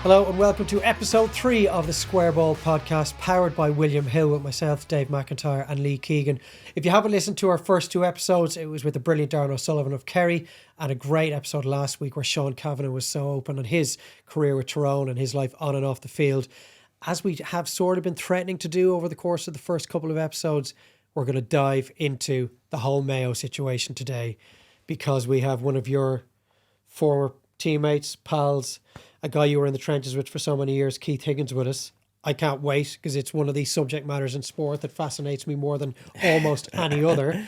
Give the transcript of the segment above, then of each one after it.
Hello and welcome to episode 3 of the Square Ball podcast, powered by William Hill, with myself, Dave McIntyre and Lee Keegan. If you haven't listened to our first 2 episodes, it was with the brilliant Darren O'Sullivan of Kerry, and a great episode last week where Sean Kavanagh was so open on his career with Tyrone and his life on and off the field. As we have sort of been threatening to do over the course of the first couple of episodes, we're going to dive into the whole Mayo situation today, because we have one of your former teammates, pals, a guy you were in the trenches with for so many years, Keith Higgins, with us. I can't wait, because it's one of these subject matters in sport that fascinates me more than almost any other.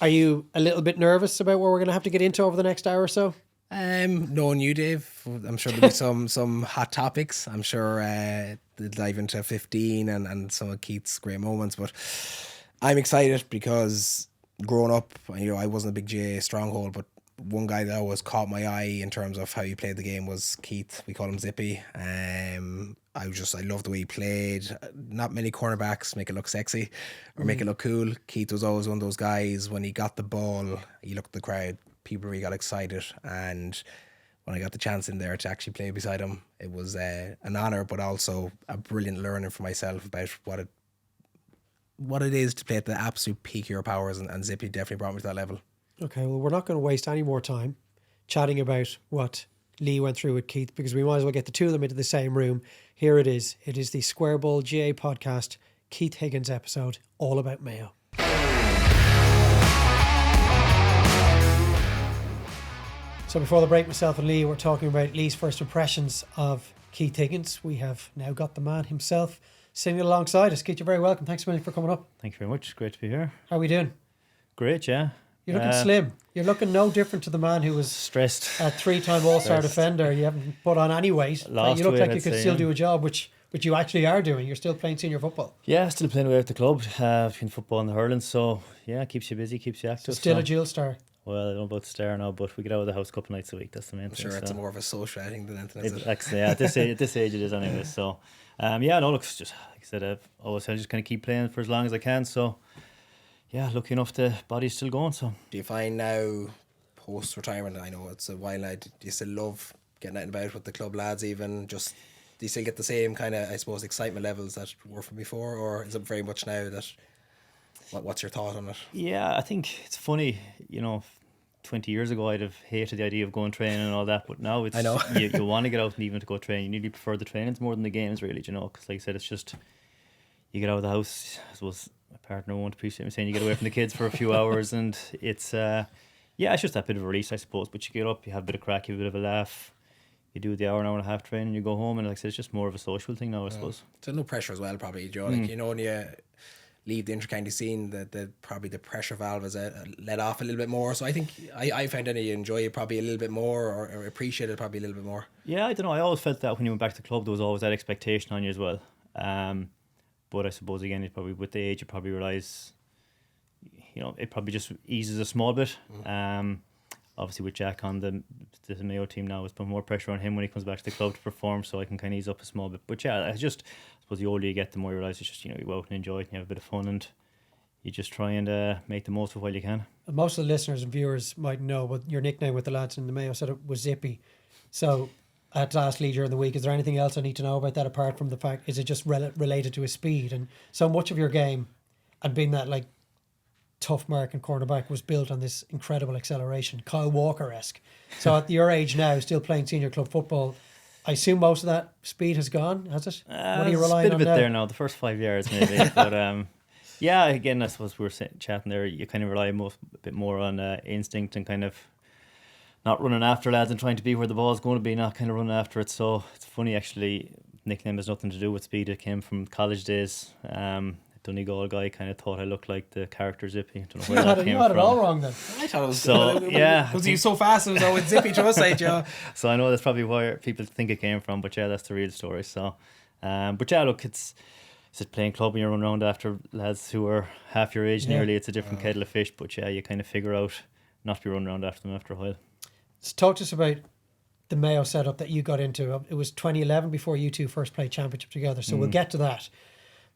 Are you a little bit nervous about what we're going to have to get into over the next hour or so? Knowing you, Dave, I'm sure there'll be some hot topics. I'm sure they'll dive into 15 and some of Keith's great moments, but I'm excited because growing up, I wasn't a big GA stronghold, but one guy that always caught my eye in terms of how he played the game was Keith. We call him Zippy. I loved the way he played. Not many cornerbacks make it look sexy or make it look cool. Keith was always one of those guys, when he got the ball, he looked at the crowd, people really got excited, and when I got the chance in there to actually play beside him, it was an honour, but also a brilliant learning for myself about what it is to play at the absolute peak of your powers, and Zippy definitely brought me to that level. Okay, well, we're not going to waste any more time chatting about what Lee went through with Keith, because we might as well get the two of them into the same room. Here it is. It is the Square Ball GA podcast, Keith Higgins episode, all about Mayo. So before the break, myself and Lee were talking about Lee's first impressions of Keith Higgins. We have now got the man himself sitting alongside us. Keith, you're very welcome. Thanks a million for coming up. Thank you very much. Great to be here. How are we doing? Great, yeah. You're looking slim. You're looking no different to the man who was stressed, a 3-time All-Star defender. You haven't put on any weight. You look like you could still do a job, which you actually are doing. You're still playing senior football. Yeah, still playing away at the club, between football and the hurling. So yeah, keeps you busy, keeps you active. So still a dual star. Well, I don't know about star now, but we get out of the house a couple of nights a week. That's the main thing. I'm sure it's more of a social thing than anything. At this age it is anyway. So look, just like I said, I've always said, just kind of keep playing for as long as I can. So yeah, lucky enough, the body's still going. So do you find now, post retirement, I know it's a while now, do you still love getting out and about with the club lads? Even just, do you still get the same kind of, I suppose, excitement levels that were from before, or is it very much now that? What's your thought on it? Yeah, I think it's funny. 20 years ago I'd have hated the idea of going training and all that, but now it's, I know. you want to get out and even to go train. You really prefer the trainings more than the games, really. Because like I said, it's just, you get out of the house. I suppose my partner won't appreciate me saying you get away from the kids for a few hours, and it's it's just that bit of a release, I suppose. But you get up, you have a bit of crack, you have a bit of a laugh, you do the hour and a half training, you go home, and like I said, it's just more of a social thing now, I suppose. So no pressure as well, probably, Joe. Like, when you leave the intercounty scene, probably the pressure valve is let off a little bit more. So I think I found that you enjoy it probably a little bit more, or appreciate it probably a little bit more. Yeah, I don't know. I always felt that when you went back to the club, there was always that expectation on you as well. But I suppose again, it probably with the age, you probably realise, it probably just eases a small bit. Obviously with Jack on the Mayo team now, it's put more pressure on him when he comes back to the club to perform, so I can kind of ease up a small bit. But yeah, I suppose the older you get, the more you realise it's just, you go out and enjoy it and you have a bit of fun, and you just try and make the most of it while you can. And most of the listeners and viewers might know, but your nickname with the lads in the Mayo setup was Zippy. So I had to ask Lee during the week, is there anything else I need to know about that apart from the fact, is it just related to his speed? And so much of your game, and being that like tough mark and cornerback, was built on this incredible acceleration, Kyle Walker-esque. So at your age now, still playing senior club football, I assume most of that speed has gone, has it? What are you relying on now? It's a bit there now, the first 5 yards maybe. But yeah, again, I suppose we were chatting there, you kind of rely a bit more on instinct and kind of not running after lads and trying to be where the ball's going to be, not kind of running after it. So it's funny, actually, nickname has nothing to do with speed. It came from college days. Donegal guy kind of thought I looked like the character Zippy. Don't know where that came from. You had it all wrong then. I thought it was was he so fast? It was always Zippy to us, Joe. So I know that's probably where people think it came from, but yeah, that's the real story. So, but yeah, look, it's playing club and you're running around after lads who are half your age nearly. It's a different kettle of fish, but yeah, you kind of figure out not to be running around after them after a while. So talk to us about the Mayo setup that you got into. It was 2011 before you two first played championship together, so we'll get to that.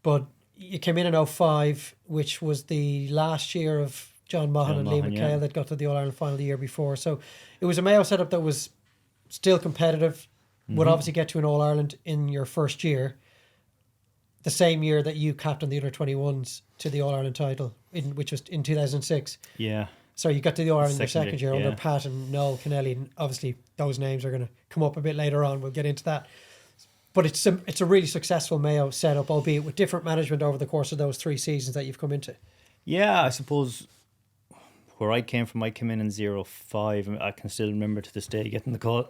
But you came in 2005, which was the last year of John Maughan and Lee McHale that got to the All-Ireland final the year before. So it was a Mayo setup that was still competitive, would obviously get to an All-Ireland in your first year, the same year that you captained the under-21s to the All-Ireland title, which was in 2006. Yeah. So you got to the All-Ireland your second year under yeah. Pat and Noel Kennelly, and obviously those names are going to come up a bit later on. We'll get into that. But it's a really successful Mayo setup, albeit with different management over the course of those 3 seasons that you've come into. Yeah, I suppose where I came from, I came in 05. I can still remember to this day getting the call,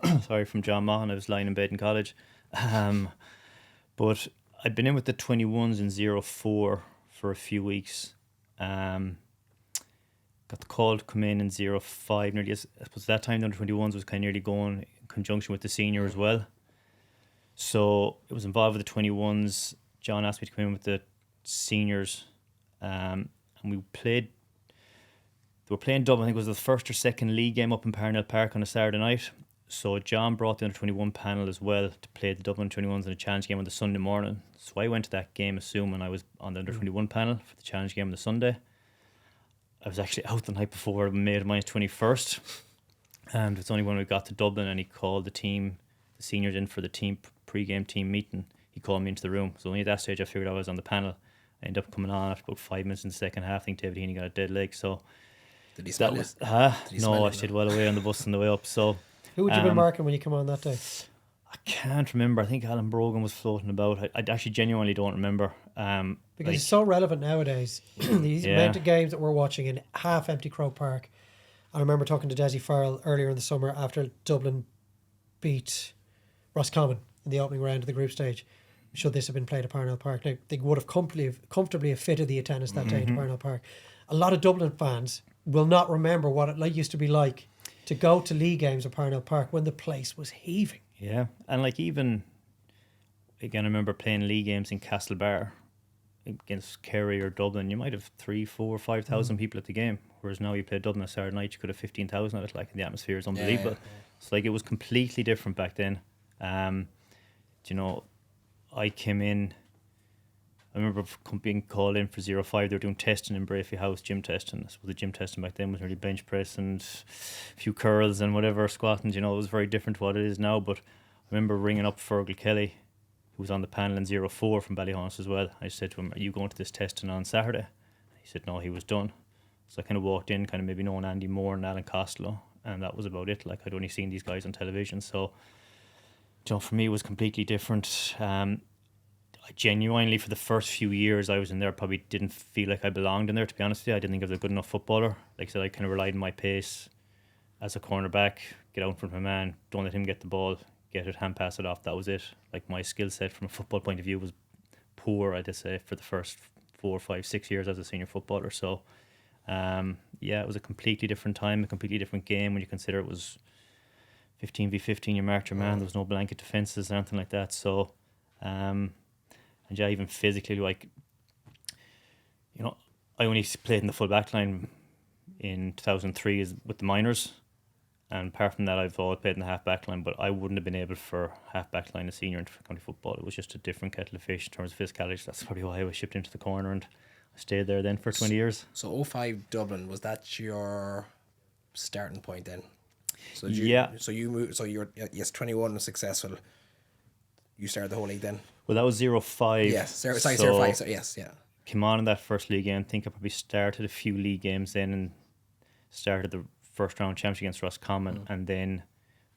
from John Mahan. I was lying in bed in college. But I'd been in with the 21s in 04 for a few weeks. Got the call to come in 05. Nearly, I suppose at that time, the under 21s was kind of nearly going in conjunction with the senior as well. So it was involved with the 21s. John asked me to come in with the seniors. And we played. They were playing Dublin. I think it was the first or second league game up in Parnell Park on a Saturday night. So John brought the under 21 panel as well to play the Dublin 21s in a challenge game on the Sunday morning. So I went to that game assuming I was on the under 21 panel for the challenge game on the Sunday. I was actually out the night before, made mine 21st. And it's only when we got to Dublin and he called the seniors in for the team pre-game team meeting. He called me into the room. So only at that stage I figured I was on the panel. I ended up coming on after about 5 minutes in the second half. I think David Heaney got a dead leg. So did he smell that it? Was, no, I stayed well away on the bus on the way up. So who would you have been marking when you come on that day? I can't remember. I think Alan Brogan was floating about. I actually genuinely don't remember. Because it's so relevant nowadays. These amount of games that we're watching in half-empty Croke Park. I remember talking to Desi Farrell earlier in the summer after Dublin beat Roscommon in the opening round of the group stage. Should this have been played at Parnell Park? Now, they would have comfortably have fitted the attendance that day to Parnell Park. A lot of Dublin fans will not remember what it used to be like to go to league games at Parnell Park when the place was heaving. Yeah, and even, again, I remember playing league games in Castlebar against Kerry or Dublin. You might have 3,000, 4,000, 5,000 people at the game, whereas now you play Dublin on Saturday night, you could have 15,000 at it. And the atmosphere is unbelievable. Yeah. It's it was completely different back then. I came in, I remember being called in for 05. They were doing testing in Brafey House, gym testing. So the gym testing back then was really bench press and a few curls and whatever, squatting. It was very different to what it is now. But I remember ringing up Fergal Kelly, who was on the panel in 04 from Ballyhonus as well. I said to him, "Are you going to this testing on Saturday?" He said, "No, he was done." So I kind of walked in, kind of maybe knowing Andy Moore and Alan Costello, and that was about it. I'd only seen these guys on television. So, for me, it was completely different. I genuinely, for the first few years I was in there, probably didn't feel like I belonged in there, to be honest with you. I didn't think I was a good enough footballer. Like I said, I kind of relied on my pace as a cornerback, get out in front of a man, don't let him get the ball, get it, hand pass it off, that was it. My skill set from a football point of view was poor, I'd say, for the first 4, 5, 6 years as a senior footballer. So, it was a completely different time, a completely different game when you consider it was 15v15, you marked your man, there was no blanket defences or anything like that. So, and even physically, I only played in the full back line in 2003 with the minors. And apart from that, I've always played in the half back line, but I wouldn't have been able for half back line as senior in county football. It was just a different kettle of fish in terms of physicality. That's probably why I was shipped into the corner and I stayed there then for 20 years. So 05 Dublin, was that your starting point then? So So you moved. So you're 21 was successful. You started the whole league then. Well, that was 05. Yes, sorry, 05. So yes, yeah. Came on in that first league game. I think I probably started a few league games then and started the first round championship against Roscommon. And then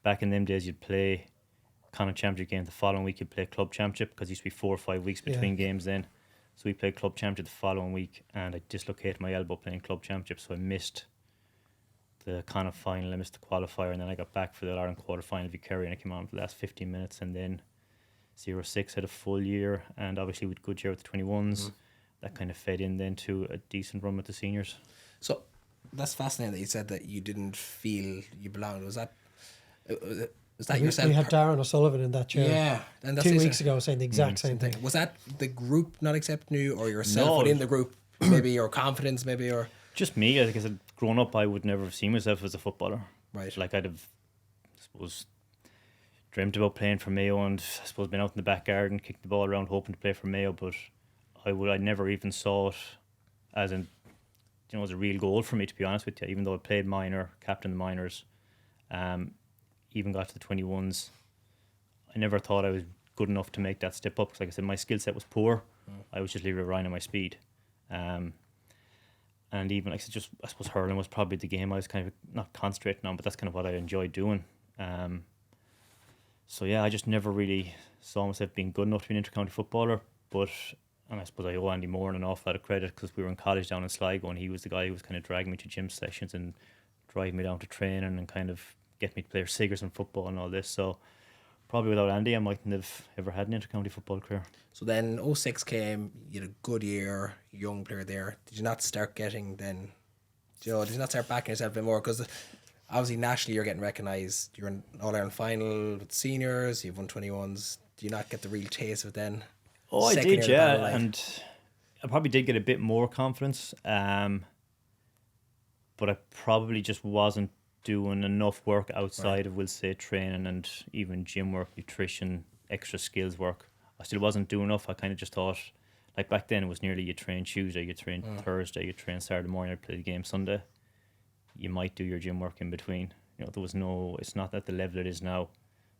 back in them days, you'd play Connacht championship game. The following week, you'd play club championship because it used to be 4 or 5 weeks between games then. So we played club championship the following week, and I dislocated my elbow playing club championship, so I missed the Connacht final, I missed the qualifier, and then I got back for the Ireland quarter final v Kerry, and I came on for the last 15 minutes, and then 06 had a full year, and obviously with good year with the 21s, that kind of fed in then to a decent run with the seniors. So that's fascinating that you said that you didn't feel you belonged. Was that yourself? We had Darren O'Sullivan in that chair. Yeah, and that's 2 weeks ago saying the exact same thing. Was that the group not accepting you, or yourself within the group? Maybe your confidence, or just me. I think growing up, I would never have seen myself as a footballer. Right. I'd have, I suppose, dreamt about playing for Mayo, and I suppose been out in the back garden, kicked the ball around, hoping to play for Mayo. But I never even saw it as as a real goal for me, to be honest with you. Even though I played minor, captain the minors, even got to the 21s, I never thought I was good enough to make that step up. Because like I said, my skill set was poor. I was just leaving relying on my speed. And even like I said, just I suppose hurling was probably the game I was kind of not concentrating on, but that's kind of what I enjoyed doing. So yeah, I just never really saw myself being good enough to be an intercounty footballer. And I suppose I owe Andy Moore an awful lot of credit, because we were in college down in Sligo, and he was the guy who was kind of dragging me to gym sessions and driving me down to training and kind of get me to play Siggers in football and all this. So probably without Andy, I mightn't have ever had an intercounty football career. So then 06 came, you had a good year, young player there. Did you not start getting then, did you not start backing yourself a bit more? Because obviously nationally you're getting recognised. You're in All-Ireland final with seniors, you've won 21s. Do you not get the real taste of it then? Oh, I did, yeah. And I probably did get a bit more confidence. But I probably just wasn't doing enough work outside of, we'll say, training and even gym work, nutrition, extra skills work. I still wasn't doing enough. I kind of just thought, like back then it was nearly you train Tuesday, you train Thursday, you train Saturday morning, you play the game Sunday. You might do your gym work in between. There was no, it's not at the level it is now.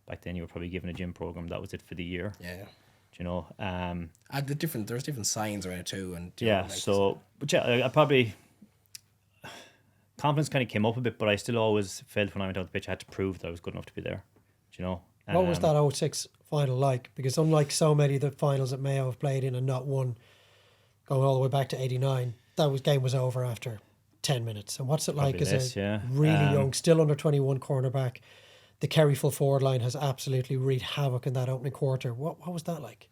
Back then you were probably given a gym program, that was it for the year. Yeah. There's different signs around it too, and but yeah, I probably confidence kind of came up a bit, but I still always felt when I went out the pitch I had to prove that I was good enough to be there. What was that 06 final like? Because unlike so many of the finals that Mayo have played in and not won, going all the way back to 89, game was over after 10 minutes. And what's it like as a really young, still under 21 cornerback? The Kerry full forward line has absolutely wreaked havoc in that opening quarter. What was that like?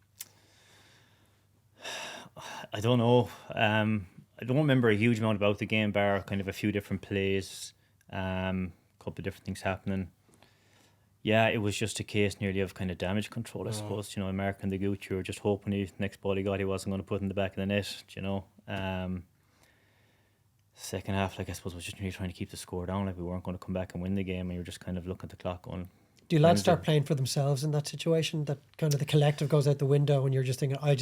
I don't know. I don't remember a huge amount about the game, bar kind of a few different plays, couple of different things happening. Yeah, it was just a case nearly of kind of damage control, I suppose. American the Gooch, you were just hoping the next ball he got, he wasn't going to put in the back of the net. Second half, I suppose, was just really trying to keep the score down. We weren't going to come back and win the game, and you were just kind of looking at the clock going. Do lads start playing for themselves in that situation? That kind of the collective goes out the window, and you're just thinking, I'm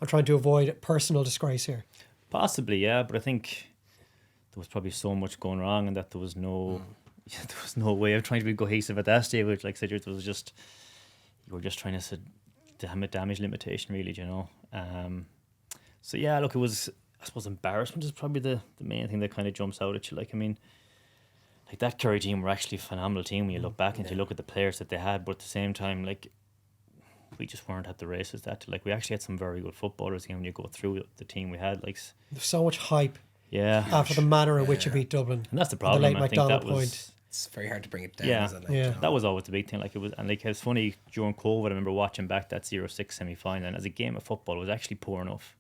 trying to avoid personal disgrace here. Possibly, yeah, but I think there was probably so much going wrong, and that there was no way of trying to be cohesive at that stage. Like I said, it was just you were just trying to set damage limitation, really. So yeah, look, it was. I suppose embarrassment is probably the main thing that kind of jumps out at you. That Kerry team were actually a phenomenal team when you look back and you look at the players that they had, but at the same time, we just weren't at the races we actually had some very good footballers when you go through the team we had. There's so much hype. Yeah. After the manner in which you beat Dublin. And that's the problem. The late I think McDonald that point. It's very hard to bring it down. Yeah, that was always the big thing. It was, and it's funny during COVID. I remember watching back that 06 semi-final, and as a game of football, it was actually poor enough.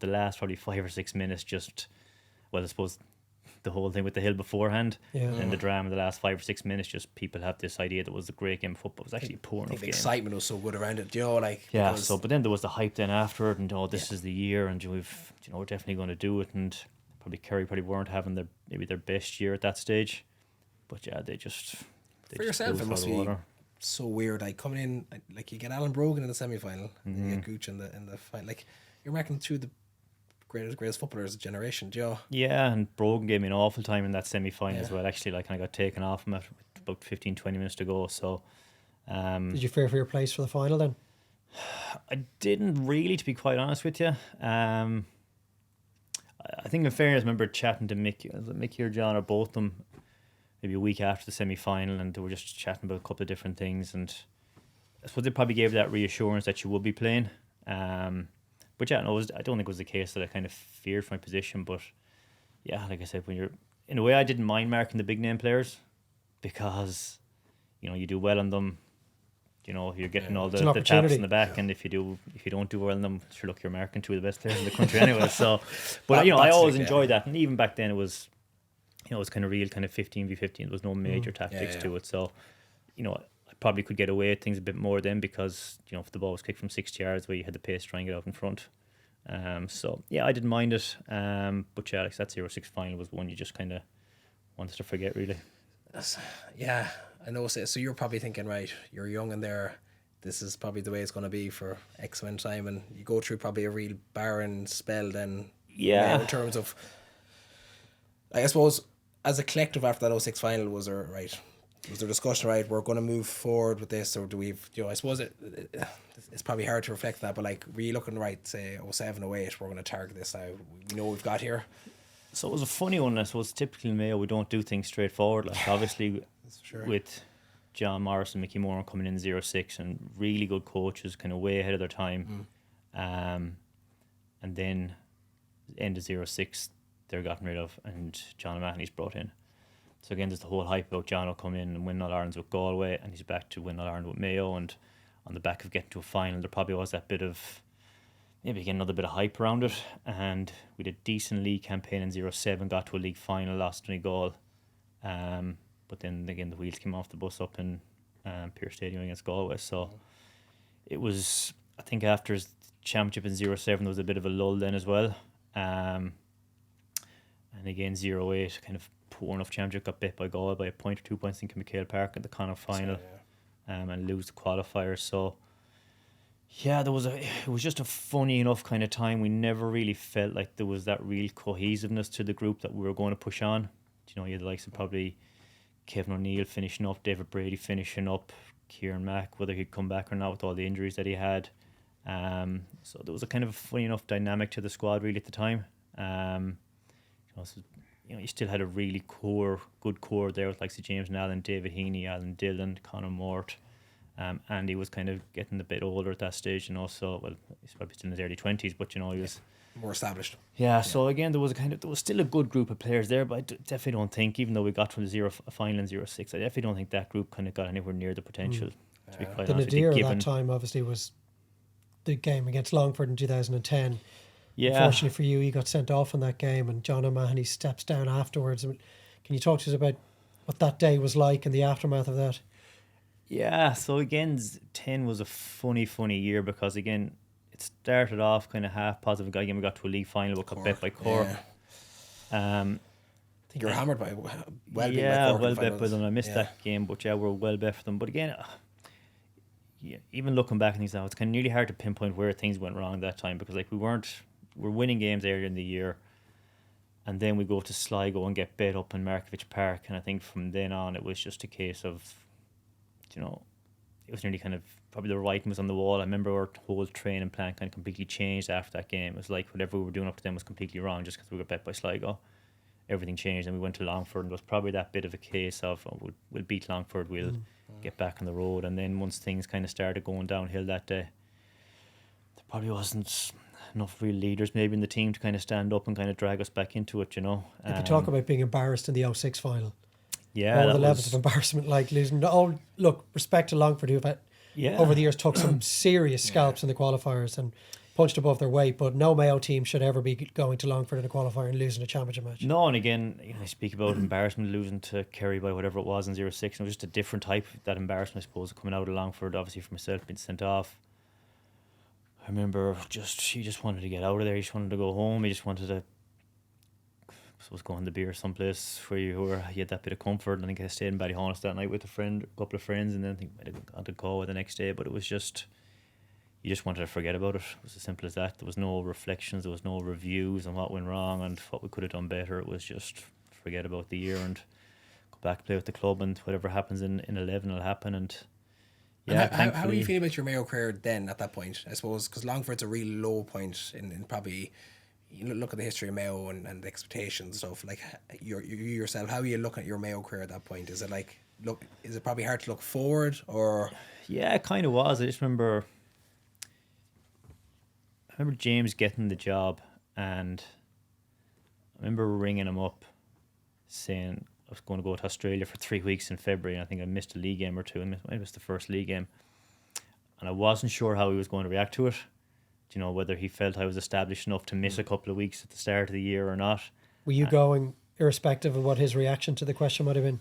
The last probably 5 or 6 minutes, I suppose the whole thing with the hill beforehand, and the drama in the last 5 or 6 minutes, just people have this idea that it was a great game of football. It was actually a poor enough the game. excitement was so good around it, but then there was the hype then after it, and this is the year, and we're definitely going to do it, and Kerry weren't having their best year at that stage, but they for yourself it must be so weird. Coming in, you get Alan Brogan in the semi-final, and you get Gooch in the final. You're marking two of the greatest footballers of the generation, Joe. Yeah, and Brogan gave me an awful time in that semi-final as well. Actually, I got taken off him after about 15-20 minutes to go. So, did you fear for your place for the final then? I didn't really, to be quite honest with you. I think in fairness, I remember chatting to Mickey or John or both of them maybe a week after the semi-final, and they were just chatting about a couple of different things, and I suppose they probably gave that reassurance that you would be playing. But yeah, no, I don't think it was the case that I kind of feared for my position. But yeah, like I said, when you're in a way, I didn't mind marking the big name players because you do well on them. You're getting all the taps in the back, and if you don't do well on them, sure, look, you're marking two of the best players in the country anyway. So, but I always enjoyed that, and even back then it was, it was kind of real, kind of 15v15. There was no major tactics to it, so I probably could get away with things a bit more then because if the ball was kicked from 60 yards, where you had the pace to try and get out in front. So yeah, I didn't mind it. But yeah, that 06 final was one you just kind of wanted to forget, really. Yeah, I know. So you're probably thinking, right, you're young in there, this is probably the way it's going to be for X amount of time, and you go through probably a real barren spell then. Yeah. In terms of, I suppose, as a collective after that 06 final, was there, right, Was there discussion, right, we're going to move forward with this, or do we, I suppose it's probably hard to reflect that, but like, were you looking, right, say 07, 08, we're going to target this now, we know what we've got here? So it was a funny one, I suppose. Typically in Mayo, we don't do things straightforward. Like, obviously, with John Morris and Mickey Moran coming in 06 and really good coaches, kind of way ahead of their time. And then end of 06, they're gotten rid of, and John O'Mahony's brought in. So again, there's the whole hype about John will come in and win All Irelands with Galway, and he's back to win All Ireland with Mayo, and on the back of getting to a final, there probably was that bit of, maybe again another bit of hype around it. And we did a decent league campaign in 07, got to a league final, lost to Donegal. But then again, the wheels came off the bus up in Pierce Stadium against Galway. So it was, I think after his championship in 07, there was a bit of a lull then as well. And again, 08, kind of poor enough championship, got bit by Galway by a point or 2 points in McHale Park at the Connacht final, and lose the qualifiers. So yeah, it was just a funny enough kind of time. We never really felt like there was that real cohesiveness to the group that we were going to push on. You had the likes of probably Kevin O'Neill finishing up, David Brady finishing up, Kieran Mack, whether he'd come back or not with all the injuries that he had. So there was a kind of a funny enough dynamic to the squad really at the time. You still had a really good core there with likes of James Nallen, David Heaney, Alan Dillon, Conor Mort. Andy was kind of getting a bit older at that stage, so he's probably still in his early 20s, but he was more established. Yeah, so again, there was still a good group of players there, but I definitely don't think, even though we got from the final in 06, I definitely don't think that group kind of got anywhere near the potential. To be quite the honest, nadir of that time obviously was the game against Longford in 2010. Yeah. Unfortunately for you, he got sent off in that game, and John O'Mahony steps down afterwards. Can you talk to us about what that day was like and the aftermath of that? Yeah, so again, 10 was a funny year, because again, it started off kind of half positive. Again, we got to a league final, we got bet by Cork. Yeah. I think you were hammered by well bet by them. I missed that game, but yeah, we're well bet for them. But again, even looking back on things now, it's kind of nearly hard to pinpoint where things went wrong that time, because like we're winning games earlier in the year, and then we go to Sligo and get bet up in Markovich Park, and I think from then on it was just a case of, it was nearly kind of, probably the writing was on the wall. I remember our whole training plan kind of completely changed after that game. It was like whatever we were doing up to them was completely wrong just because we got bet by Sligo. Everything changed, and we went to Longford, and it was probably that bit of a case of, we'll beat Longford, we'll get back on the road. And then once things kind of started going downhill that day, there probably wasn't enough real leaders maybe in the team to kind of stand up and kind of drag us back into it, If you talk about being embarrassed in the 06 final. Yeah, all the levels of embarrassment, like losing. Look, respect to Longford, who've had, over the years took some serious scalps in the qualifiers and punched above their weight, but no Mayo team should ever be going to Longford in a qualifier and losing a championship match. No, and again, I speak about embarrassment, losing to Kerry by whatever it was in 06, and it was just a different type, that embarrassment, I suppose, coming out of Longford, obviously for myself, being sent off. I remember he just wanted to get out of there, he just wanted to go home, he just wanted to, I suppose, go on the beer someplace where you had that bit of comfort. And I think I stayed in Ballyhonus that night with a couple of friends, and then I think I might have gone to Galway the next day, but it was just, you just wanted to forget about it. It was as simple as that. There was no reflections, there was no reviews on what went wrong and what we could have done better. It was just forget about the year and go back, play with the club, and whatever happens in 11 will happen. And how are you feeling about your Mayo career then at that point? I suppose because Longford's a real low point in probably, look at the history of Mayo and the expectations and stuff. Like you yourself, how are you looking at your Mayo career at that point? Is it like is it probably hard to look forward, or? Yeah, it kind of was. I just remember James getting the job, and I remember ringing him up saying I was going to go to Australia for 3 weeks in February, and I think I missed a league game or two, and it was the first league game, and I wasn't sure how he was going to react to it. Whether he felt I was established enough to miss a couple of weeks at the start of the year or not. Were you going irrespective of what his reaction to the question might have been?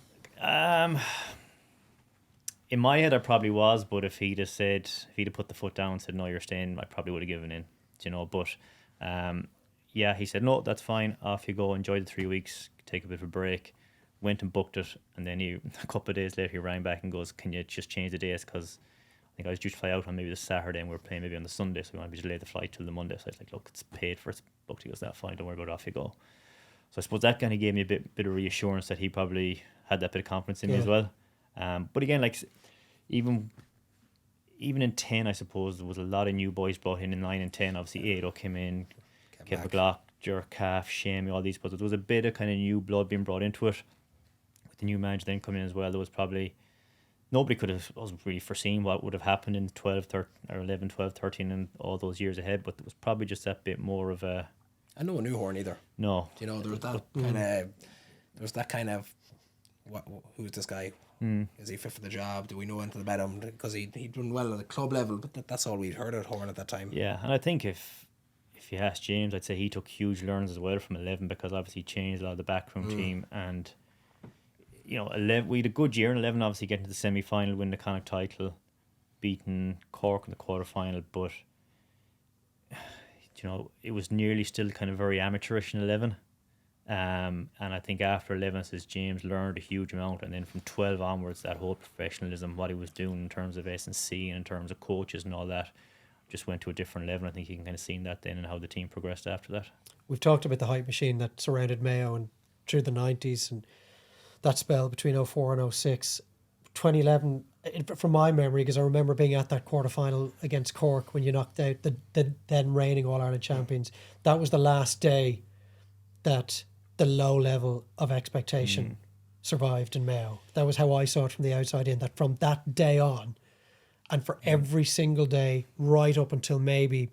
In my head, I probably was, but if he'd have put the foot down and said, no, you're staying, I probably would have given in, but he said, no, that's fine, off you go, enjoy the 3 weeks, take a bit of a break, went and booked it, and then a couple of days later he rang back and goes, can you just change the days, because I think I was due to fly out on maybe the Saturday and we were playing maybe on the Sunday, so we wanted to delay the flight till the Monday. So I was like, look, it's paid for, it's booked. He goes, that's fine, don't worry about it, off you go. So I suppose that kind of gave me a bit of reassurance that he probably had that bit of confidence in me as well. But again, like even in 10, I suppose there was a lot of new boys brought in 9 and 10. Obviously, Ado came in, Kev McGlock, Ger Calf, Shamey, all these. But there was a bit of kind of new blood being brought into it. With the new manager then coming in as well, there was probably nobody wasn't really foreseen what would have happened in 12, 13, or 11, 12, 13 and all those years ahead. But there was probably just that bit more of a... I no one knew Horan either. No. You know, there was that kind of, who's this guy? Is he fit for the job? Do we know anything about him? Because he'd done well at the club level, but that's all we'd heard of Horan at that time. Yeah, and I think if you ask James, I'd say he took huge learnings as well from 11, because obviously he changed a lot of the backroom team, and you know, 11, we had a good year in 11, obviously getting to the semi-final, win the Connacht title, beating Cork in the quarter-final, but you know, it was nearly still kind of very amateurish in 11. And I think after 11, says James learned a huge amount, and then from 12 onwards, that whole professionalism, what he was doing in terms of S&C and in terms of coaches and all that, just went to a different level. I think you can kind of see that then and how the team progressed after that. We've talked about the hype machine that surrounded Mayo and through the 90s and that spell between 04 and 06. 2011, from my memory, because I remember being at that quarter-final against Cork when you knocked out the then reigning All-Ireland champions. That was the last day that the low level of expectation survived in Mayo. That was how I saw it from the outside in, that from that day on, and for every single day right up until maybe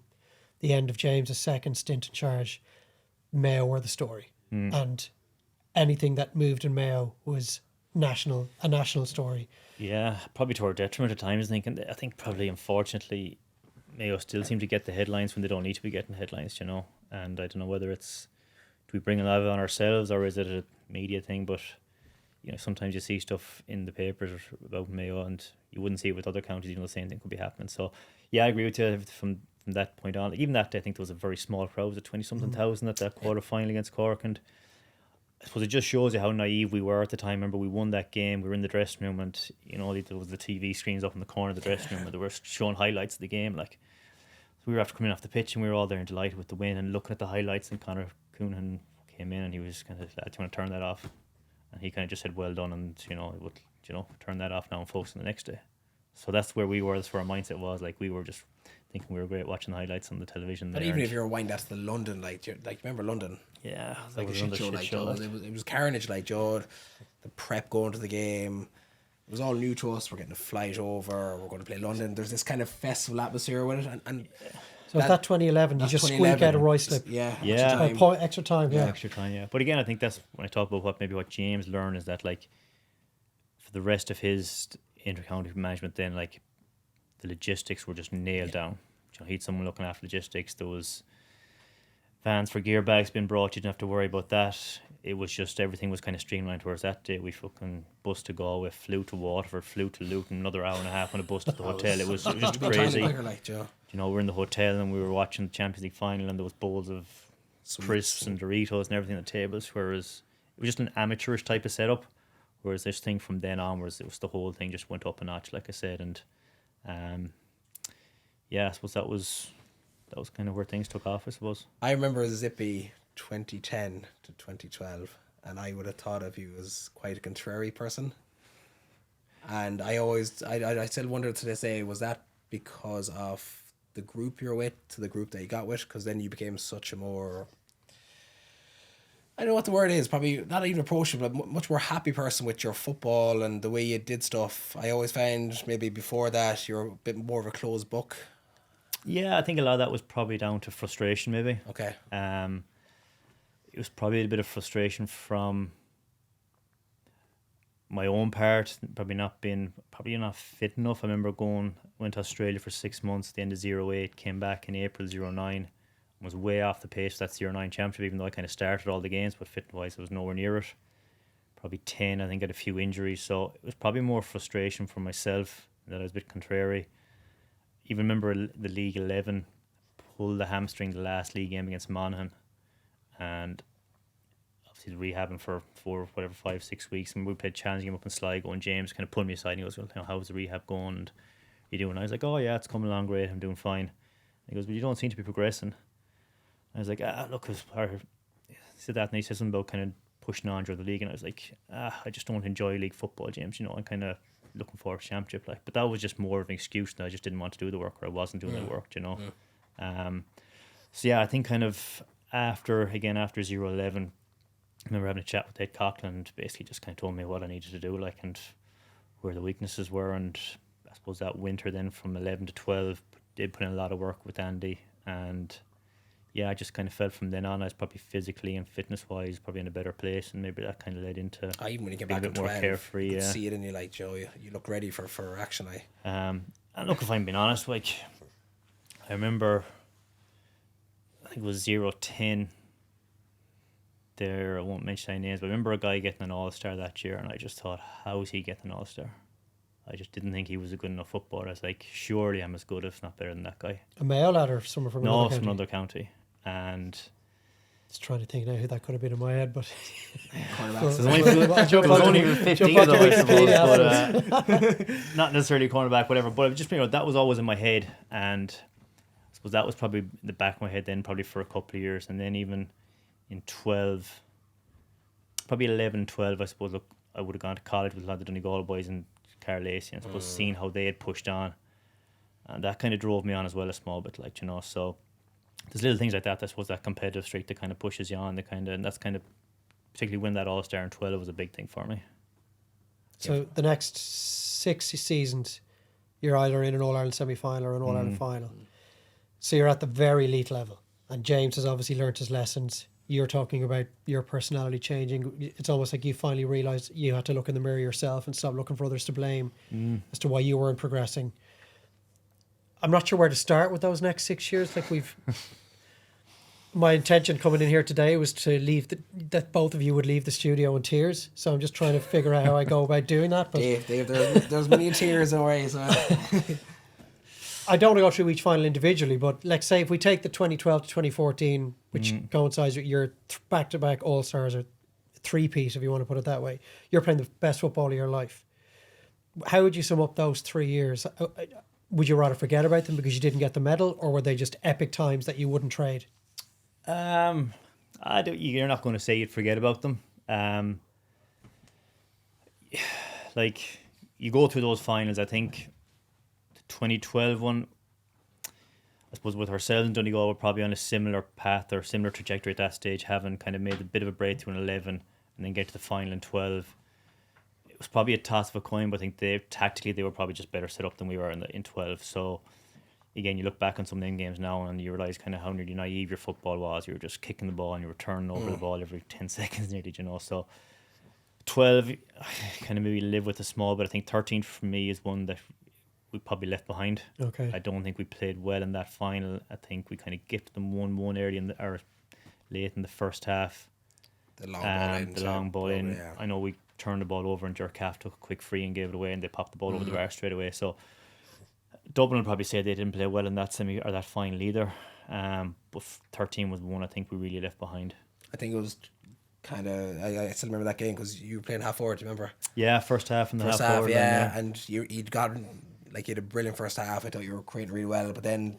the end of James' second stint in charge, Mayo were the story. And anything that moved in Mayo was a national story. Yeah, probably to our detriment at times. I think probably, unfortunately, Mayo still seem to get the headlines when they don't need to be getting headlines, you know. And I don't know whether it's, do we bring a lot of it on ourselves or is it a media thing? But you know, sometimes you see stuff in the papers about Mayo and you wouldn't see it with other counties. You know, the same thing could be happening. So yeah, I agree with you from that point on. Even that day, I think there was a very small crowd. It was 20-something thousand at that quarter final against Cork, and I suppose it just shows you how naive we were at the time. Remember, we won that game. We were in the dressing room, and you know, there was the TV screens up in the corner of the dressing room, and they were showing highlights of the game. Like, so we were after coming off the pitch, and we were all there and delighted with the win, and looking at the highlights. And Conor Coonan came in, and he was kind of, "Lad, do you want to turn that off?" And he kind of just said, "Well done," and turn that off now and focus on the next day. So that's where we were. That's where our mindset was. Like, we were just thinking we were great watching the highlights on the television. But even if you're wind that to the London, remember London? Yeah, it was like a shit show. It was carnage, like Jod. The prep going to the game, it was all new to us. We're getting a flight over. We're going to play London. There's this kind of festival atmosphere with it, and so that 2011, you just squeak out a Royslip. Extra time. Extra time. Yeah, but again, I think that's when I talk about what James learned is that, like, for the rest of his intercounty management, then, like, the logistics were just nailed down. You know, he had someone looking after logistics. There was vans for gear bags being brought. You didn't have to worry about that. It was just, everything was kind of streamlined. Whereas that day we fucking bus to Galway, flew to Waterford, flew to Luton, another hour and a half on a bus to the hotel. It was just crazy. You know, we're in the hotel and we were watching the Champions League final, and there was bowls of crisps and Doritos and everything on the tables. Whereas it was just an amateurish type of setup. Whereas this thing from then onwards, it was, the whole thing just went up a notch, like I said. And I suppose that was kind of where things took off, I suppose. I remember Zippy 2010 to 2012, and I would have thought of you as quite a contrary person. And I still wonder to this day, was that because of the group you're with to the group that you got with? Because then you became such a more, I don't know what the word is, probably not even approachable, but much more happy person with your football and the way you did stuff. I always found maybe before that you're a bit more of a closed book. Yeah, I think a lot of that was probably down to frustration, maybe. Okay. It was probably a bit of frustration from my own part, probably not fit enough. I remember went to Australia for 6 months at the end of 08, came back in April 09, was way off the pace for that 09 championship, even though I kind of started all the games, but fit-wise I was nowhere near it. Probably 10, I think, had a few injuries, so it was probably more frustration for myself that I was a bit contrary. Even remember the League 11 pulled the hamstring the last league game against Monaghan, and obviously rehabbing for 5-6 weeks, and we played challenge game up in Sligo, and James kind of pulled me aside and he goes, "Well, how's the rehab going? And you doing?" I was like, "Oh yeah, it's coming along great, I'm doing fine." And he goes, "But you don't seem to be progressing." I was like, "Look," he said that, and he said something about kind of pushing on during the league, and I was like, I just don't enjoy league football, James. I'm kind of looking forward to championship, like. But that was just more of an excuse that I just didn't want to do the work, or I wasn't doing the work, So yeah, I think kind of after 0-11, I remember having a chat with Ed Coughlin, and basically just kind of told me what I needed to do, like, and where the weaknesses were. And I suppose that winter then from 11 to 12 did put in a lot of work with Andy, and yeah, I just kind of felt from then on I was probably physically and fitness wise probably in a better place, and maybe that kind of led into even when you get being back a bit in more 12, carefree. you see it in you, like, Joe, you look ready for action. And look, if I'm being honest, like, I remember I think it was 0-10 there. I won't mention any names, but I remember a guy getting an All-Star that year, and I just thought, how is he getting an All-Star? I just didn't think he was a good enough footballer. I was like, surely I'm as good, if not better than that guy. A Mayo lad or someone from another county? No, from another county. And just trying to think now who that could have been in my head, but it was only 15 though, I suppose, but not necessarily cornerback, whatever. But just that was always in my head, and I suppose that was probably in the back of my head then, probably for a couple of years, and then even in 12, probably 11, 12, I suppose. Look, I would have gone to college with a lot of the Donegal boys and Carl Lacey, and I suppose seeing how they had pushed on, and that kind of drove me on as well a small bit, like, so. There's little things like that, I suppose, that competitive streak that kind of pushes you on, and that's kind of, particularly when that All-Star in 12 was a big thing for me. So the next 6 seasons, you're either in an All-Ireland semi-final or an All-Ireland final. So you're at the very elite level. And James has obviously learnt his lessons. You're talking about your personality changing. It's almost like you finally realised you had to look in the mirror yourself and stop looking for others to blame as to why you weren't progressing. I'm not sure where to start with those next 6 years. Like, my intention coming in here today was to leave that both of you would leave the studio in tears. So I'm just trying to figure out how I go about doing that. But Dave, there's many tears away. So I don't want to go through each final individually, but let's say if we take the 2012 to 2014, which coincides with your back-to-back All-Stars, or three-piece, if you want to put it that way, you're playing the best football of your life. How would you sum up those 3 years? Would you rather forget about them because you didn't get the medal, or were they just epic times that you wouldn't trade? You're not going to say you'd forget about them. Like, you go through those finals. I think the 2012 one, I suppose with ourselves and Donegal, we're probably on a similar path or similar trajectory at that stage, having kind of made a bit of a breakthrough in 11 and then get to the final in 12. It was probably a toss of a coin, but I think tactically they were probably just better set up than we were in 12. So again, you look back on some of them games now and you realise kind of how nearly naive your football was. You were just kicking the ball and you were turning over the ball every 10 seconds nearly, So 12, I kind of maybe live with a small, but I think 13 for me is one that we probably left behind. Okay. I don't think we played well in that final. I think we kind of gifted them 1-1 early or late in the first half. The long ball in. Yeah. I know we turned the ball over and Jerkaf took a quick free and gave it away, and they popped the ball over the bar straight away. So Dublin would probably say they didn't play well in that semi or that final either. But 13 was one I think we really left behind. I think it was kind of, I still remember that game because you were playing half forward, do you remember? Yeah, first half and the half forward. Yeah, and you'd gotten, like, you had a brilliant first half. I thought you were creating really well, but then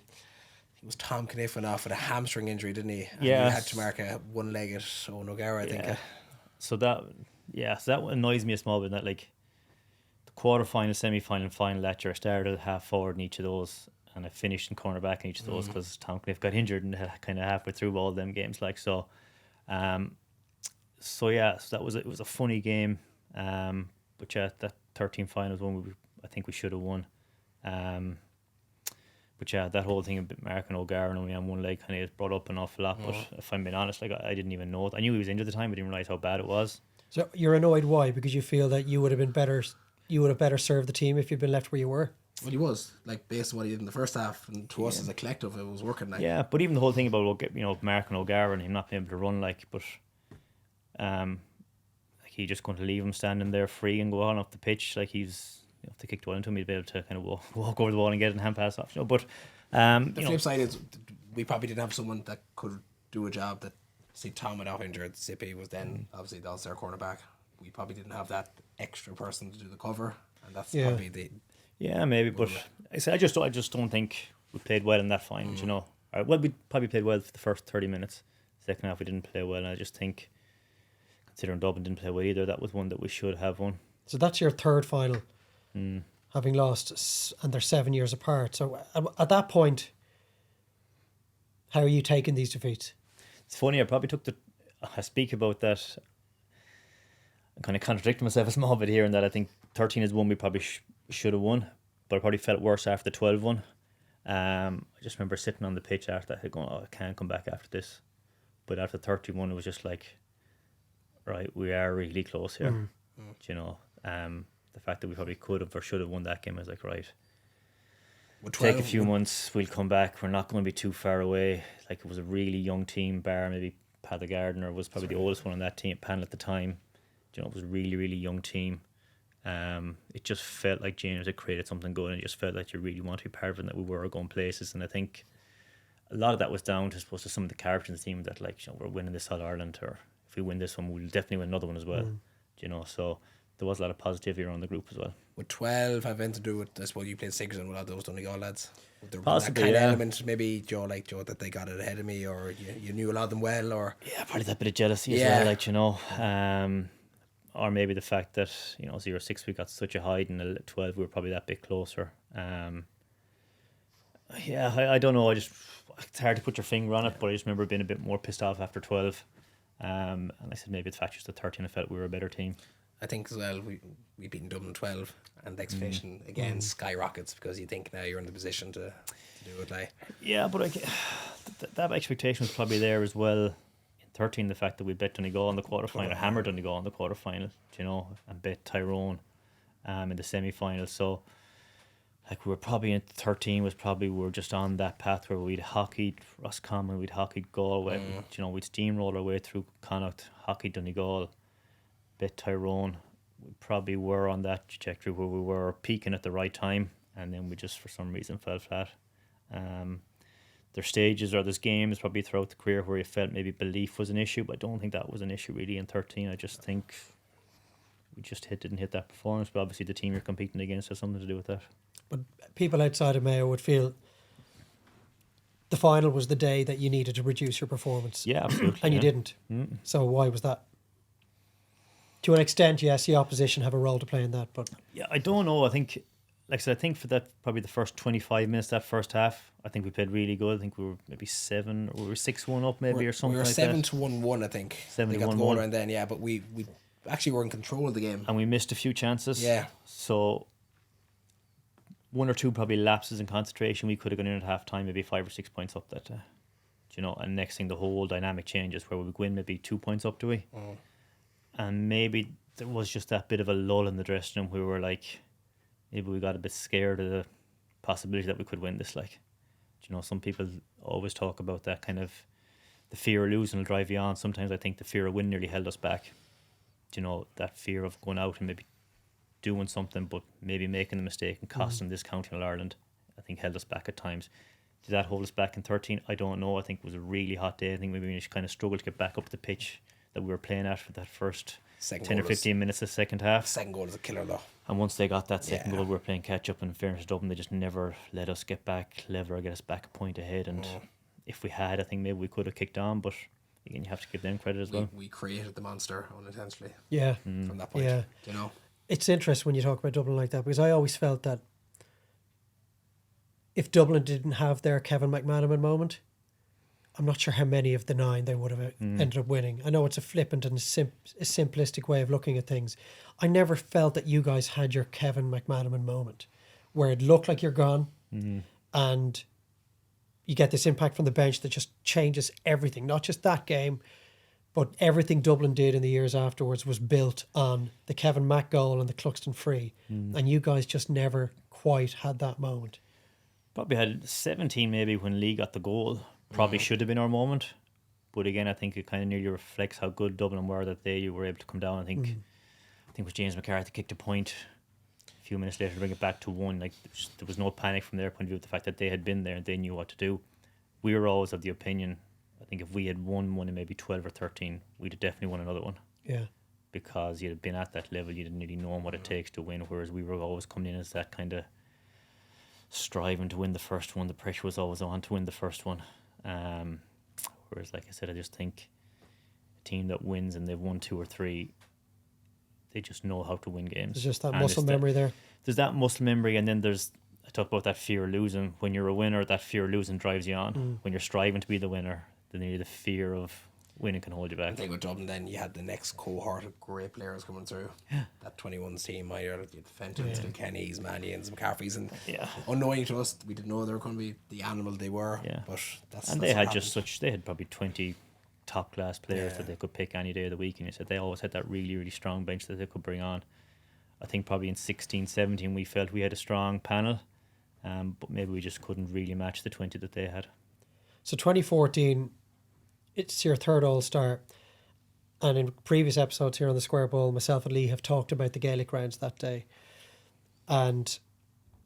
it was Tom Kniff went off with a hamstring injury, didn't he? And yeah. You had to mark a one-legged O'Nogara, I think. So that annoys me a small bit, that like the quarter-final, semi-final and final that year, I started half forward in each of those and I finished in cornerback in each of those because Tom Kniff got injured and kind of halfway through all them games, like, so. So that was it was a funny game, but yeah, that 13 final was one I think we should have won. But yeah, that whole thing of Mark and O'Gara and only on one leg kind of brought up an awful lot. But if I'm being honest, like, I didn't even know it. I knew he was injured at the time, but didn't realise how bad it was. So you're annoyed, why? Because you feel that you would have been better. You would have better served the team if you'd been left where you were. Well, he was, like, based on what he did in the first half, and to us as a collective, it was working. Like, yeah, but even the whole thing about Mark and O'Gara and him not being able to run, like, but like, he just going to leave him standing there free and go on up the pitch, like, he's, if they kicked one into him, he'd be able to kind of walk over the ball and get it and hand pass off. But the flip side is we probably didn't have someone that could do a job that, see, Tom went off injured. Zippy was then obviously the all-star cornerback. We probably didn't have that extra person to do the cover, and that's probably the. Yeah, maybe, but I just don't think we played well in that final. Well, we probably played well for the first 30 minutes. Second half we didn't play well, and I just think, considering Dublin didn't play well either, that was one that we should have won. So that's your third final, having lost, and they're 7 years apart. So at that point, how are you taking these defeats? It's funny, I speak about that, I'm kind of contradicting myself a small bit here in that I think 13 is one we probably should have won, but I probably felt worse after the 12 one. I just remember sitting on the pitch after that going, I can't come back after this. But after 31, it was just like, right, we are really close here. You know, the fact that we probably could have or should have won that game, I was like, right, take a few months, we'll come back. We're not going to be too far away. Like, it was a really young team, bar maybe Pat the Gardener was probably the oldest one on that team panel at the time. You know, it was a really, really young team. It just felt like James had created something good, and it just felt like you really want to be part of it, and that we were going places. And I think a lot of that was down to, I suppose, to some of the characters in the team that, like, you know, we're winning this All Ireland, or if we win this one, we'll definitely win another one as well. You know, so there was a lot of positivity around the group as well. Would 12 have anything to do with, I suppose, you played Sigerson with all those Donegal lads? Possibly, that kind yeah. of element, maybe, Joe, that they got it ahead of me, or you knew a lot of them well, or... Yeah, probably that bit of jealousy as well, like, you know. Or maybe the fact that, you know, 06 we got such a hide, and 12 we were probably that bit closer. Yeah, I don't know. It's hard to put your finger on it, but I just remember being a bit more pissed off after 12. And I said maybe the fact just at 13 I felt we were a better team. I think as well we beaten Dublin 12, and the expectation again skyrockets, because you think now you're in the position to do it. Like, yeah, but that expectation was probably there as well. In 13, the fact that we bet Donegal in the quarterfinal, hammered Donegal in the quarterfinal, you know, and bet Tyrone in the semi-final. So, like, we were probably in 13 was probably, we were just on that path where we'd hockeyed Roscommon, we'd hockeyed Galway, you know, we'd steamroll our way through Connacht, hockeyed Donegal, bet Tyrone. We probably were on that trajectory where we were peaking at the right time, and then we just for some reason fell flat. There's stages or there's games probably throughout the career where you felt maybe belief was an issue, but I don't think that was an issue really in 13. I just think we just didn't hit that performance, but obviously the team you're competing against has something to do with that. But people outside of Mayo would feel the final was the day that you needed to reduce your performance. Yeah, absolutely. And you didn't. So why was that? To an extent, yes, the opposition have a role to play in that, but... Yeah, I don't know. I think, like I said, I think for that, probably the first 25 minutes, that first half, I think we played really good. I think we were maybe 6-1 up maybe, or something like that. We were 7-1-1, I think. 7-1-1. They got the goal around then, yeah, but we actually were in control of the game. And we missed a few chances. Yeah. So, one or two probably lapses in concentration. We could have gone in at half time, maybe 5 or 6 points up that, you know, and next thing the whole dynamic changes where we would win maybe 2 points up, do we? And maybe there was just that bit of a lull in the dressing room where we were like, maybe we got a bit scared of the possibility that we could win this. Like, you know, some people always talk about that kind of, the fear of losing will drive you on. Sometimes I think the fear of winning nearly held us back. You know, that fear of going out and maybe doing something, but maybe making a mistake and costing this county in Ireland, I think held us back at times. Did that hold us back in 13? I don't know. I think it was a really hot day. I think maybe we kind of struggled to get back up to the pitch that we were playing at for that first 10 or 15 minutes of the second half. Second goal is a killer though. And once they got that second goal, we were playing catch up. And in fairness to Dublin, they just never let us get back clever or get us back a point ahead. And if we had, I think maybe we could have kicked on, but again, you have to give them credit as well. We created the monster unintentionally. Yeah. From that point. Yeah. You know? It's interesting when you talk about Dublin like that, because I always felt that if Dublin didn't have their Kevin McManaman moment, I'm not sure how many of the 9 they would have ended up winning. I know it's a flippant and a simplistic way of looking at things. I never felt that you guys had your Kevin McManaman moment where it looked like you're gone and you get this impact from the bench that just changes everything. Not just that game, but everything Dublin did in the years afterwards was built on the Kevin Mack goal and the Cluxton free. And you guys just never quite had that moment. Probably had 17 maybe when Lee got the goal. Probably should have been our moment. But again, I think it kind of nearly reflects how good Dublin were that they were able to come down. I think it was James McCarthy kicked a point a few minutes later to bring it back to 1. Like, there was no panic from their point of view, the fact that they had been there and they knew what to do. We were always of the opinion, I think if we had won one in maybe 12 or 13, we'd have definitely won another one. Yeah. Because you'd have been at that level, you didn't really know what it takes to win, whereas we were always coming in as that kind of striving to win the first one. The pressure was always on to win the first one. Whereas, like I said, I just think a team that wins and they've won 2 or 3. They just know how to win games. There's just that muscle memory there. There's that muscle memory, and then I talk about that fear of losing. When you're a winner, that fear of losing drives you on. When you're striving to be the winner, then the fear of winning can hold you back. I think with Dublin, then you had the next cohort of great players coming through. That 21s team, Mayo, the Fentons, Kilkennys, Mannions, McCaffreys, and unknowing to us, we didn't know they were going to be the animal they were. Yeah. But that's they had they had probably 20 top class players that they could pick any day of the week, and you said they always had that really, really strong bench that they could bring on. I think probably in 16, 17 we felt we had a strong panel, but maybe we just couldn't really match the 20 that they had. So 2014, it's your third All-Star, and in previous episodes here on the Square Ball, myself and Lee have talked about the Gaelic rounds that day, and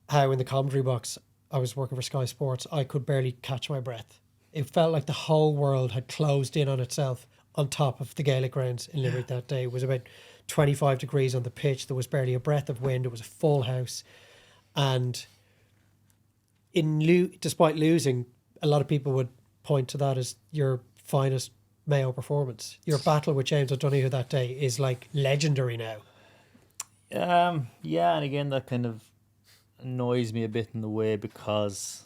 how in the commentary box, I was working for Sky Sports, I could barely catch my breath. It felt like the whole world had closed in on itself on top of the Gaelic rounds in Limerick that day. It was about 25 degrees on the pitch. There was barely a breath of wind. It was a full house. And despite losing, a lot of people would point to that as your finest Mayo performance. Your battle with James O'Donoghue that day is like legendary now. Yeah, and again, that kind of annoys me a bit in the way because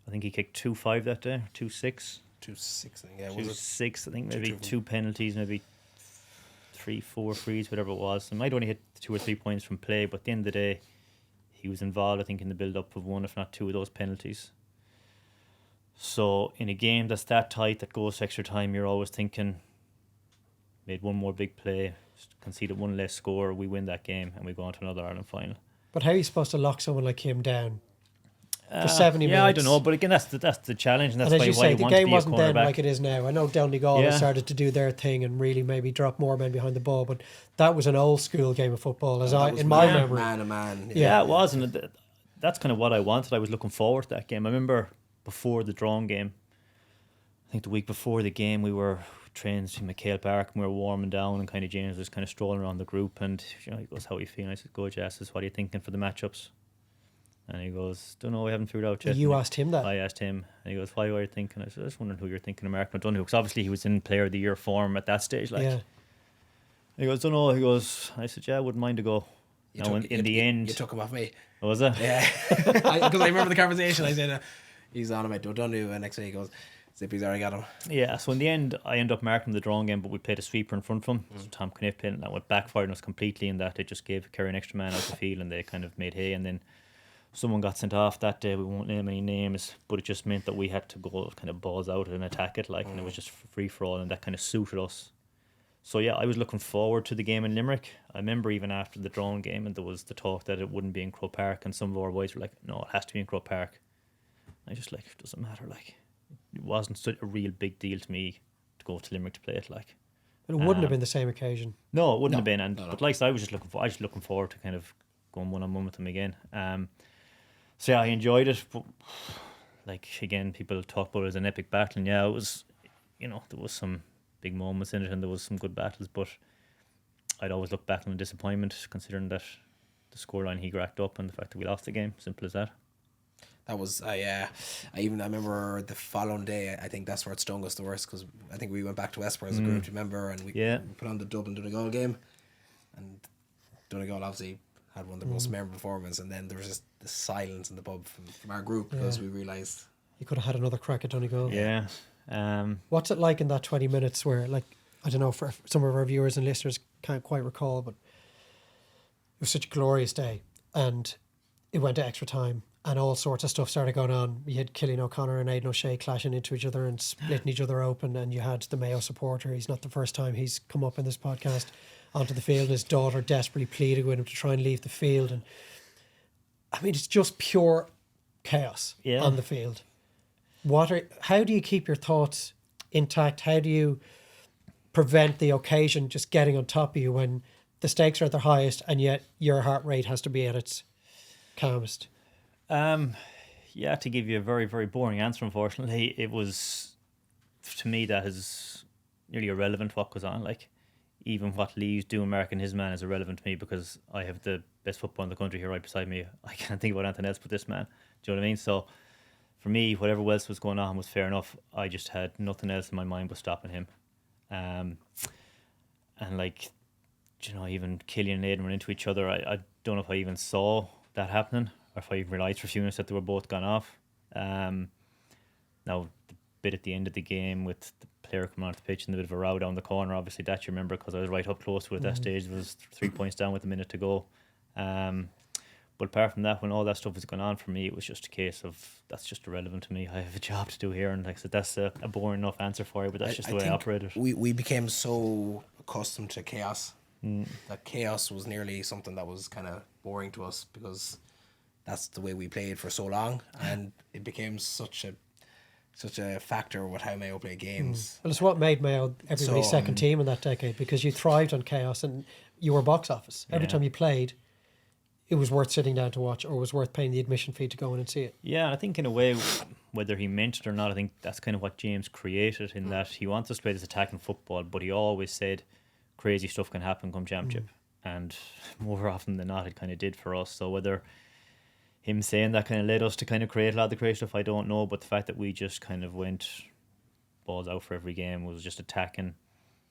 I think he kicked 2-5 that day, 2-6. 2-6, I think. Yeah, 2-6, I think maybe 2 penalties, maybe 3-4 frees, whatever it was. He might only hit 2 or 3 points from play, but at the end of the day, he was involved, I think, in the build-up of 1, if not 2 of those penalties. So in a game that's that tight, that goes to extra time, you're always thinking, made 1 more big play, conceded 1 less score, we win that game, and we go on to another Ireland final. But how are you supposed to lock someone like him down for 70 minutes? Yeah, I don't know, but again, that's the challenge, and that's and as you why say, you the want to game be a wasn't then cornerback. like it is now. I know Donegal has started to do their thing and really maybe drop more men behind the ball, but that was an old school game of football, in my memory. Man to man. Yeah, it was, and that's kind of what I wanted. I was looking forward to that game. I remember before the drawn game, I think the week before the game, we were trained in McHale Park and we were warming down, and kind of James was kind of strolling around the group, and he goes, "How are you feeling?" I said, "Good, Jess. What are you thinking for the matchups?" And he goes, "Don't know, we haven't figured out yet." You asked him that? I asked him, and he goes, "Why are you thinking?" I said, "I was wondering who you're thinking, American O'Donoghue," because obviously he was in Player of the Year form at that stage. And he goes, "Don't know." He goes, I said, "Yeah, I wouldn't mind to go." In the end, you took him off me. Was it? Yeah, because I remember the conversation. I said, "He's on about O'Donoghue," and next day he goes, "Zippy's already got him." Yeah, so in the end, I ended up marking the drawn game, but we played a sweeper in front of him. So Tom Kniff played, and that went backfired on us completely in that it just gave Kerry an extra man out the field, and they kind of made hay. And then someone got sent off that day. We won't name any names, but it just meant that we had to go kind of balls out and attack it, and it was just free for all, and that kind of suited us. So yeah, I was looking forward to the game in Limerick. I remember even after the drawn game, and there was the talk that it wouldn't be in Croke Park, and some of our boys were like, "No, it has to be in Croke Park." I just it doesn't matter. It wasn't such a real big deal to me to go to Limerick to play it. But it wouldn't have been the same occasion. No, it wouldn't have been. But I was just looking forward to kind of going 1-on-1 with them again. So yeah, I enjoyed it. But again, people talk about it as an epic battle, and yeah, it was. There was some big moments in it, and there was some good battles. But I'd always look back on the disappointment, considering that the scoreline he racked up and the fact that we lost the game. Simple as that. That was I remember the following day. I think that's where it stung us the worst, because I think we went back to Esper as a group, do you remember? And we put on the Dublin Donegal game, and Donegal obviously had one of the most memorable performances. And then there was just the silence in the pub from our group because we realised you could have had another crack at Donegal. Yeah. What's it like in that 20 minutes where, I don't know, for some of our viewers and listeners can't quite recall, but it was such a glorious day, and it went to extra time. And all sorts of stuff started going on. You had Cillian O'Connor and Aidan O'Shea clashing into each other and splitting each other open. And you had the Mayo supporter. He's not the first time he's come up in this podcast onto the field. His daughter desperately pleaded with him to try and leave the field. And I mean, it's just pure chaos on the field. How do you keep your thoughts intact? How do you prevent the occasion just getting on top of you when the stakes are at their highest and yet your heart rate has to be at its calmest? To give you a very, very boring answer, unfortunately, it was, to me, that is nearly irrelevant what goes on. Even what Lee's doing, marking his man, is irrelevant to me, because I have the best football in the country here right beside me. I can't think about anything else but this man. Do you know what I mean? So for me, whatever else was going on was fair enough. I just had nothing else in my mind but stopping him. And like, you know, even Killian and Aidan went into each other. I don't know if I even saw that happening, or if I even realised for a few minutes that they were both gone off. Now, the bit at the end of the game with the player coming onto the pitch and a bit of a row down the corner, obviously that you remember, because I was right up close to it at that stage. It was 3 points down with a minute to go. But apart from that, when all that stuff was going on for me, it was just a case of, that's just irrelevant to me. I have a job to do here, and like I said, that's a boring enough answer for you, but that's just the way I operated. We became so accustomed to chaos that chaos was nearly something that was kind of boring to us, because that's the way we played for so long, and it became such a factor with how Mayo play games. Well, it's what made Mayo everybody's second team in that decade, because you thrived on chaos and you were box office. Every time you played, it was worth sitting down to watch, or was worth paying the admission fee to go in and see it. Yeah, I think in a way, whether he meant it or not, I think that's kind of what James created, in that he wants us to play this attacking football, but he always said crazy stuff can happen come championship. And more often than not, it kind of did for us. So whether him saying that kind of led us to kind of create a lot of the crazy stuff, I don't know. But the fact that we just kind of went balls out for every game, was just attacking.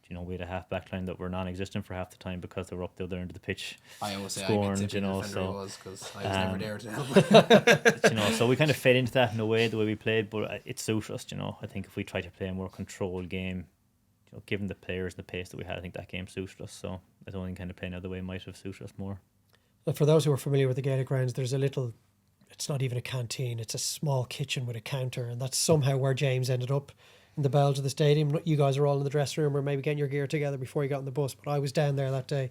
You know, we had a half back line that were non-existent for half the time because they were up the other end of the pitch. I always scoring, say I you know, so was, because I was never there to help. You know, so we kind of fed into that in a way, the way we played, but it suited us. You know, I think if we tried to play a more controlled game, you know, given the players and the pace that we had, I think that game suited us. So I don't think kind of playing out the way might have suited us more. But for those who are familiar with the Gaelic grounds, there's a little, it's not even a canteen, it's a small kitchen with a counter, and that's somehow where James ended up in the bowels of the stadium. You guys are all in the dressing room, or maybe getting your gear together before you got on the bus, but I was down there that day,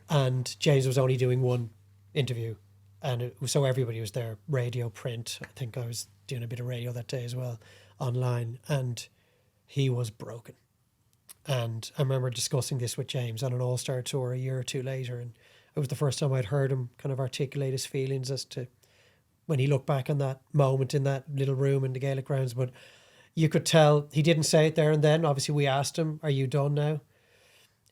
and James was only doing one interview, and so everybody was there, radio, print. I think I was doing a bit of radio that day as well, online, and he was broken. And I remember discussing this with James on an All-Star tour a year or two later, and it was the first time I'd heard him kind of articulate his feelings as to when he looked back on that moment in that little room in the Gaelic grounds. But you could tell he didn't say it there and then. Obviously, we asked him, "Are you done now?"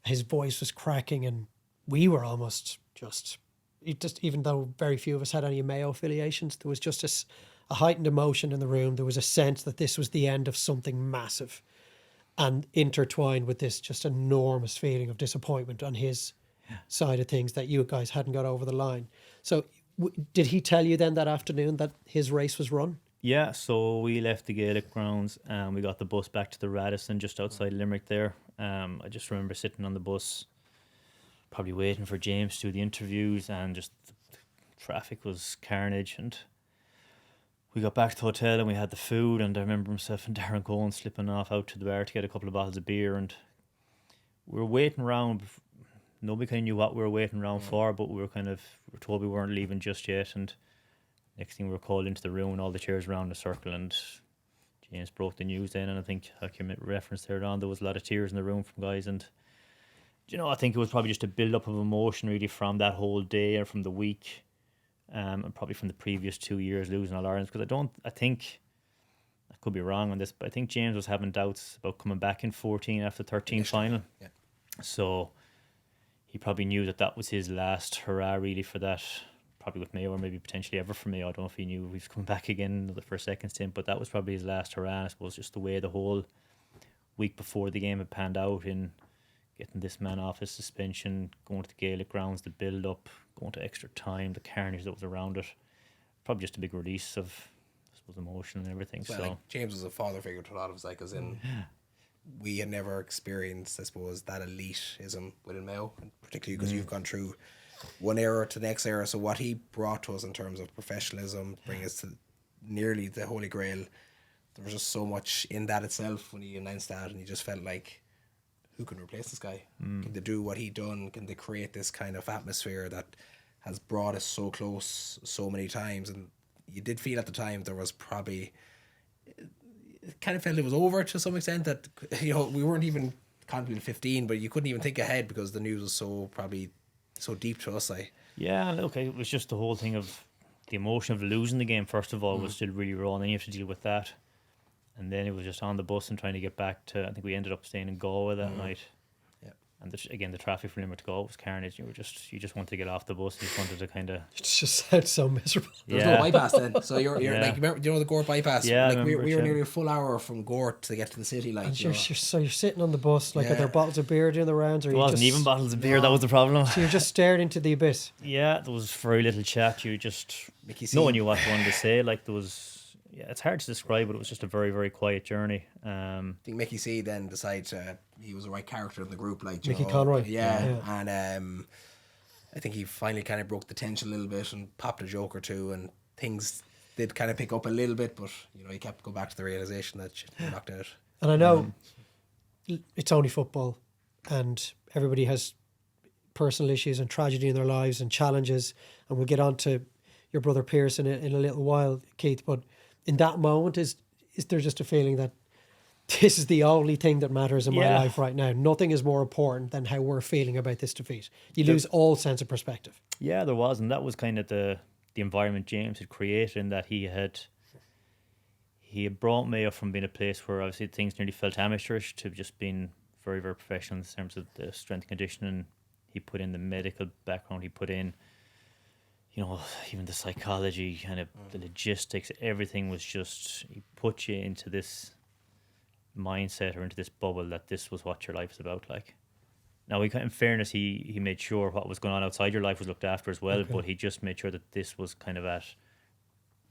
His voice was cracking, and we were almost just even though very few of us had any Mayo affiliations, there was just a heightened emotion in the room. There was a sense that this was the end of something massive, and intertwined with this just enormous feeling of disappointment on his side of things, that you guys hadn't got over the line. So did he tell you then that afternoon that his race was run? Yeah, so we left the Gaelic grounds and we got the bus back to the Radisson just outside Limerick there. I just remember sitting on the bus, probably waiting for James to do the interviews, and just the traffic was carnage. And we got back to the hotel and we had the food, and I remember myself and Darren Cohen slipping off out to the bar to get a couple of bottles of beer, and we were waiting around. Nobody kind of knew what we were waiting around for, but we were told we weren't leaving just yet. And next thing we were called into the room and all the chairs around in a circle, and James broke the news then, and I think I can reference there on, there was a lot of tears in the room from guys. And you know, I think it was probably just a build up of emotion really from that whole day and from the week, and probably from the previous 2 years losing All Ireland, because I think I could be wrong on this, but I think James was having doubts about coming back in 14 after the 13 final. Yeah. So he probably knew that was his last hurrah really for that, probably with Mayo, or maybe potentially ever for Mayo. I don't know if he knew he was coming back again for a second stint, but that was probably his last hurrah. I suppose just the way the whole week before the game had panned out, in getting this man off his suspension, going to the Gaelic grounds, the build up, going to extra time, the carnage that was around it. Probably just a big release of, I suppose, emotion and everything. Well, so like, James was a father figure to a lot of us, like, as in we had never experienced, I suppose, that elitism within Mayo, particularly because you've gone through one era to the next era. So what he brought to us in terms of professionalism, bring us to nearly the Holy Grail, there was just so much in that itself when he announced that, and you just felt like, who can replace this guy? Can they do what he done? Can they create this kind of atmosphere that has brought us so close so many times? And you did feel at the time there was probably, it kind of felt it was over to some extent, that, you know, we weren't even contemplating 15, but you couldn't even think ahead because the news was so deep to us. Yeah, look, it was just the whole thing of the emotion of losing the game, first of all, was still really raw, and then you have to deal with that. And then it was just on the bus and trying to get back to, I think we ended up staying in Galway that night. Yeah. And again, the traffic from Limerick to go was carnage. You just wanted to get off the bus. You just wanted to kind of. It just sounds so miserable. There's no bypass then, so you're like, remember, do you know the Gort bypass? Yeah, like we were nearly a full hour from Gort to get to the city. Like, and you're sitting on the bus, like, are there bottles of beer doing the rounds, or there wasn't even bottles of beer. That was the problem. So you're just staring into the abyss. Yeah, there was very little chat. You just no one knew what you wanted to say. Like, there was. Yeah, it's hard to describe, but it was just a very, very quiet journey. I think Mickey C then decides he was the right character in the group, like Mickey Conroy. Yeah. And I think he finally kind of broke the tension a little bit and popped a joke or two, and things did kind of pick up a little bit, but he kept going back to the realization that shit knocked out. And I know it's only football, and everybody has personal issues and tragedy in their lives and challenges, and we'll get on to your brother Pierce in a little while, Keith, but in that moment, is there just a feeling that this is the only thing that matters in my life right now? Nothing is more important than how we're feeling about this defeat. You lose all sense of perspective. Yeah, there was, and that was kind of the environment James had created, in that he had brought Mayo from being a place where obviously things nearly felt amateurish to just being very, very professional in terms of the strength and conditioning. He put in the medical background, he put in even the psychology, kind of the logistics, everything was just, he put you into this mindset or into this bubble that this was what your life is about. Like, now, in fairness, he made sure what was going on outside your life was looked after as well, but he just made sure that this was kind of at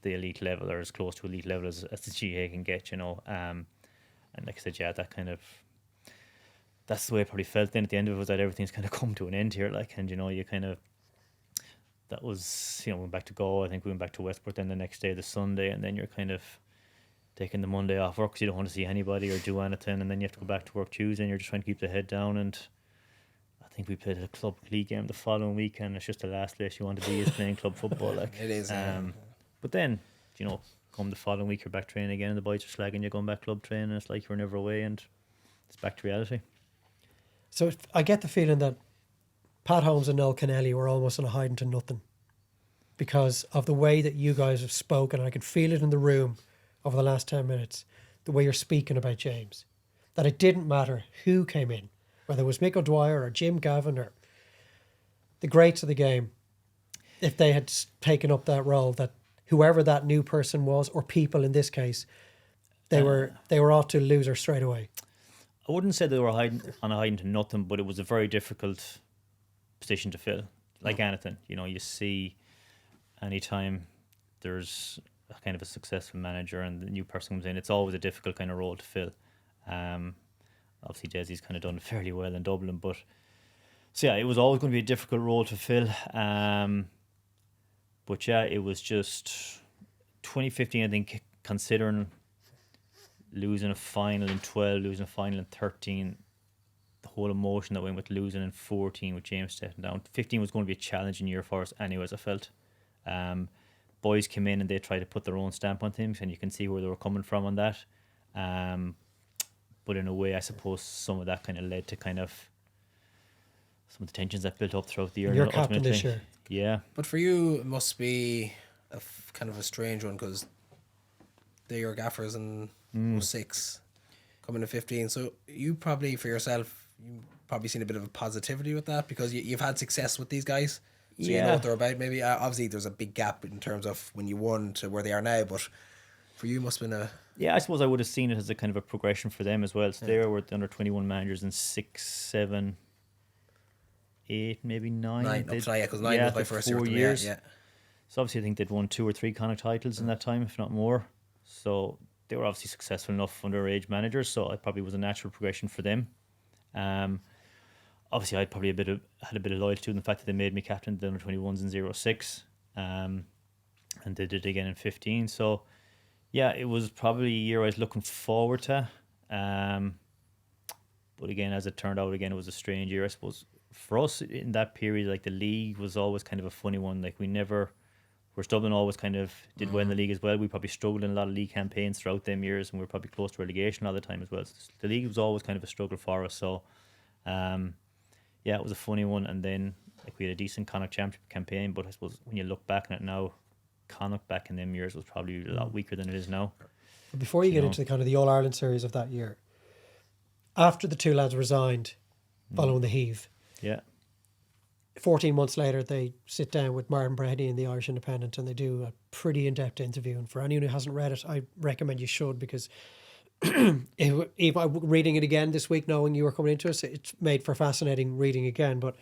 the elite level, or as close to elite level as the GA can get, and like I said, that's the way I probably felt then at the end of it, was that everything's kind of come to an end here, like, and you kind of, that was, went back to Go. I think we went back to Westport then the next day, the Sunday, and then you're kind of taking the Monday off work because you don't want to see anybody or do anything, and then you have to go back to work Tuesday, and you're just trying to keep the head down. And I think we played a club league game the following week, and it's just the last place you want to be is playing club football. Like, it is. But then, come the following week, you're back training again, and the boys are slagging you going back club training, and it's like you were never away, and it's back to reality. So I get the feeling that Pat Holmes and Noel Kennelly were almost on a hiding to nothing because of the way that you guys have spoken. I can feel it in the room over the last 10 minutes, the way you're speaking about James, that it didn't matter who came in, whether it was Mick O'Dwyer or Jim Gavin or the greats of the game, if they had taken up that role, that whoever that new person was, or people in this case, they were ought to loser straight away. I wouldn't say they were hiding to nothing, but it was a very difficult position to fill. Like anything, you see, anytime there's a kind of a successful manager and the new person comes in, it's always a difficult kind of role to fill. Obviously Desi's kind of done fairly well in Dublin, but so yeah, it was always going to be a difficult role to fill. But yeah, it was just 2015, I think, considering losing a final in 12, losing a final in 13, the whole emotion that went with losing in 14 with James stepping down. 15 was going to be a challenging year for us anyways, I felt. Boys came in and they tried to put their own stamp on things, and you can see where they were coming from on that. But in a way, I suppose some of that kind of led to kind of some of the tensions that built up throughout the year. You're captain this year. Yeah. But for you, it must be kind of a strange one, because they're your gaffers in 06, coming to 15. So you probably, for yourself, you've probably seen a bit of a positivity with that, because you've had success with these guys. So you know what they're about. Maybe obviously there's a big gap in terms of when you won to where they are now, but for you, must have been a... Yeah, I suppose I would have seen it as a kind of a progression for them as well. So they were the under 21 managers in 6, 7, 8, maybe 9. 9 up to 9, because 9 was my first year. 4 years. Yeah. So obviously I think they'd won 2 or 3 Connacht titles in that time, if not more. So they were obviously successful enough underage managers, so it probably was a natural progression for them. Obviously I'd probably had a bit of loyalty in the fact that they made me captain of the under 21s in 06, and they did it again in 15. So yeah, it was probably a year I was looking forward to. But again, as it turned out, again, it was a strange year, I suppose. For us in that period, like, the league was always kind of a funny one. Like, whereas Dublin always kind of did well in the league as well. We probably struggled in a lot of league campaigns throughout them years, and we were probably close to relegation all the time as well. So the league was always kind of a struggle for us. So, yeah, it was a funny one. And then, like, we had a decent Connacht Championship campaign, but I suppose when you look back on it now, Connacht back in them years was probably a lot weaker than it is now. But before you get into the kind of the All-Ireland series of that year, after the two lads resigned, following the heave. Yeah. 14 months later, they sit down with Martin Brady in the Irish Independent and they do a pretty in-depth interview. And for anyone who hasn't read it, I recommend you should, because if I'm reading it again this week, knowing you were coming into us, it's made for fascinating reading again. But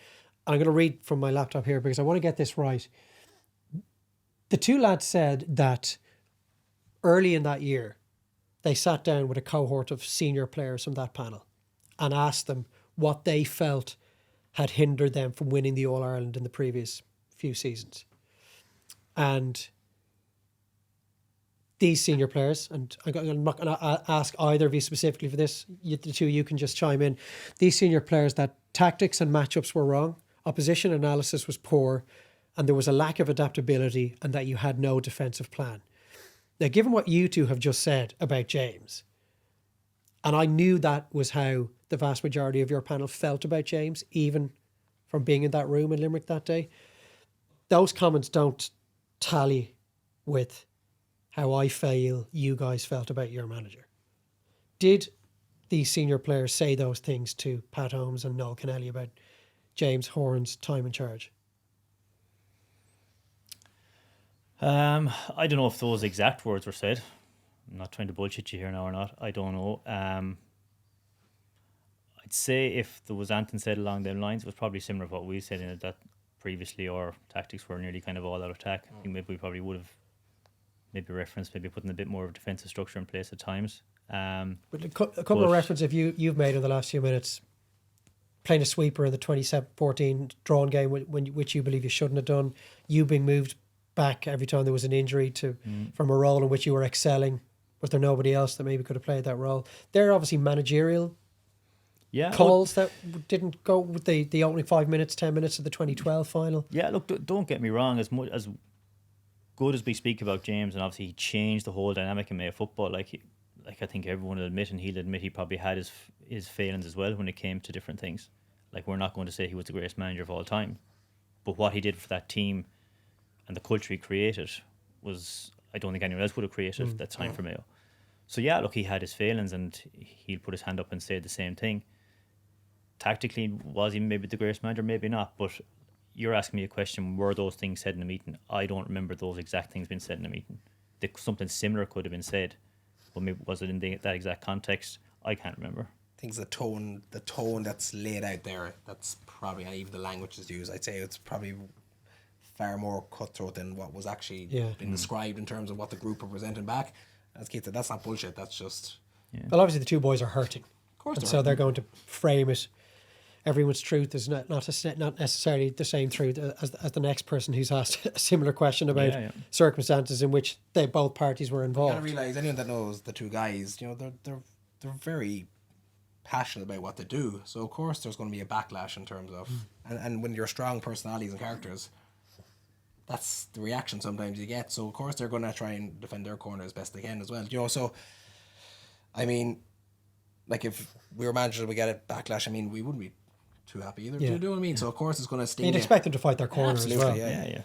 I'm going to read from my laptop here because I want to get this right. The two lads said that early in that year, they sat down with a cohort of senior players from that panel and asked them what they felt had hindered them from winning the All-Ireland in the previous few seasons. And these senior players, and I'm not going to ask either of you specifically for this, the two of you can just chime in. These senior players, that tactics and matchups were wrong, opposition analysis was poor, and there was a lack of adaptability, and that you had no defensive plan. Now, given what you two have just said about James, and I knew that was how the vast majority of your panel felt about James, even from being in that room in Limerick that day, those comments don't tally with how I feel you guys felt about your manager. Did these senior players say those things to Pat Holmes and Noel Kennelly about James Horan's time in charge? I don't know if those exact words were said. I'm not trying to bullshit you here now or not. I don't know. I'd say if there was anything said along them lines, it was probably similar to what we said in it, that previously our tactics were nearly kind of all out attack. I think maybe we probably would have maybe referenced maybe putting a bit more of defensive structure in place at times. But a couple of references you've made in the last few minutes. Playing a sweeper in the 2014 drawn game, which you believe you shouldn't have done. You being moved back every time there was an injury from a role in which you were excelling. Was there nobody else that maybe could have played that role? There are obviously managerial calls that didn't go with the opening 5 minutes, 10 minutes of the 2012 final. Yeah, look, don't get me wrong. As good as we speak about James, and obviously he changed the whole dynamic in Mayo football. Like I think everyone will admit, and he'll admit he probably had his failings as well when it came to different things. Like, we're not going to say he was the greatest manager of all time, but what he did for that team and the culture he created was, I don't think anyone else would have created at that time for Mayo. So yeah, look, he had his failings and he'll put his hand up and say the same thing. Tactically, was he maybe the greatest manager? Maybe not, but you're asking me a question, were those things said in the meeting? I don't remember those exact things being said in the meeting. Something similar could have been said, but maybe was it in that exact context? I can't remember. I think the tone that's laid out there, that's probably, and even the language is used, I'd say it's probably far more cutthroat than what was actually been described in terms of what the group are presenting back. As Keith said, that's not bullshit, that's just... Yeah. Well, obviously the two boys are hurting. Of course and so they're going to frame it. Everyone's truth is not necessarily the same truth as the next person who's asked a similar question about circumstances in which both parties were involved. You gotta realise, anyone that knows the two guys, they're very passionate about what they do. So of course there's going to be a backlash in terms of, and when you're strong personalities and characters, that's the reaction sometimes you get. So of course they're going to try and defend their corner as best they can as well. So I mean, like, if we were managers, we get a backlash, I mean, we wouldn't be too happy either. Do you know what I mean? So of course it's going to sting. You'd expect them to fight their corner as well. Yeah.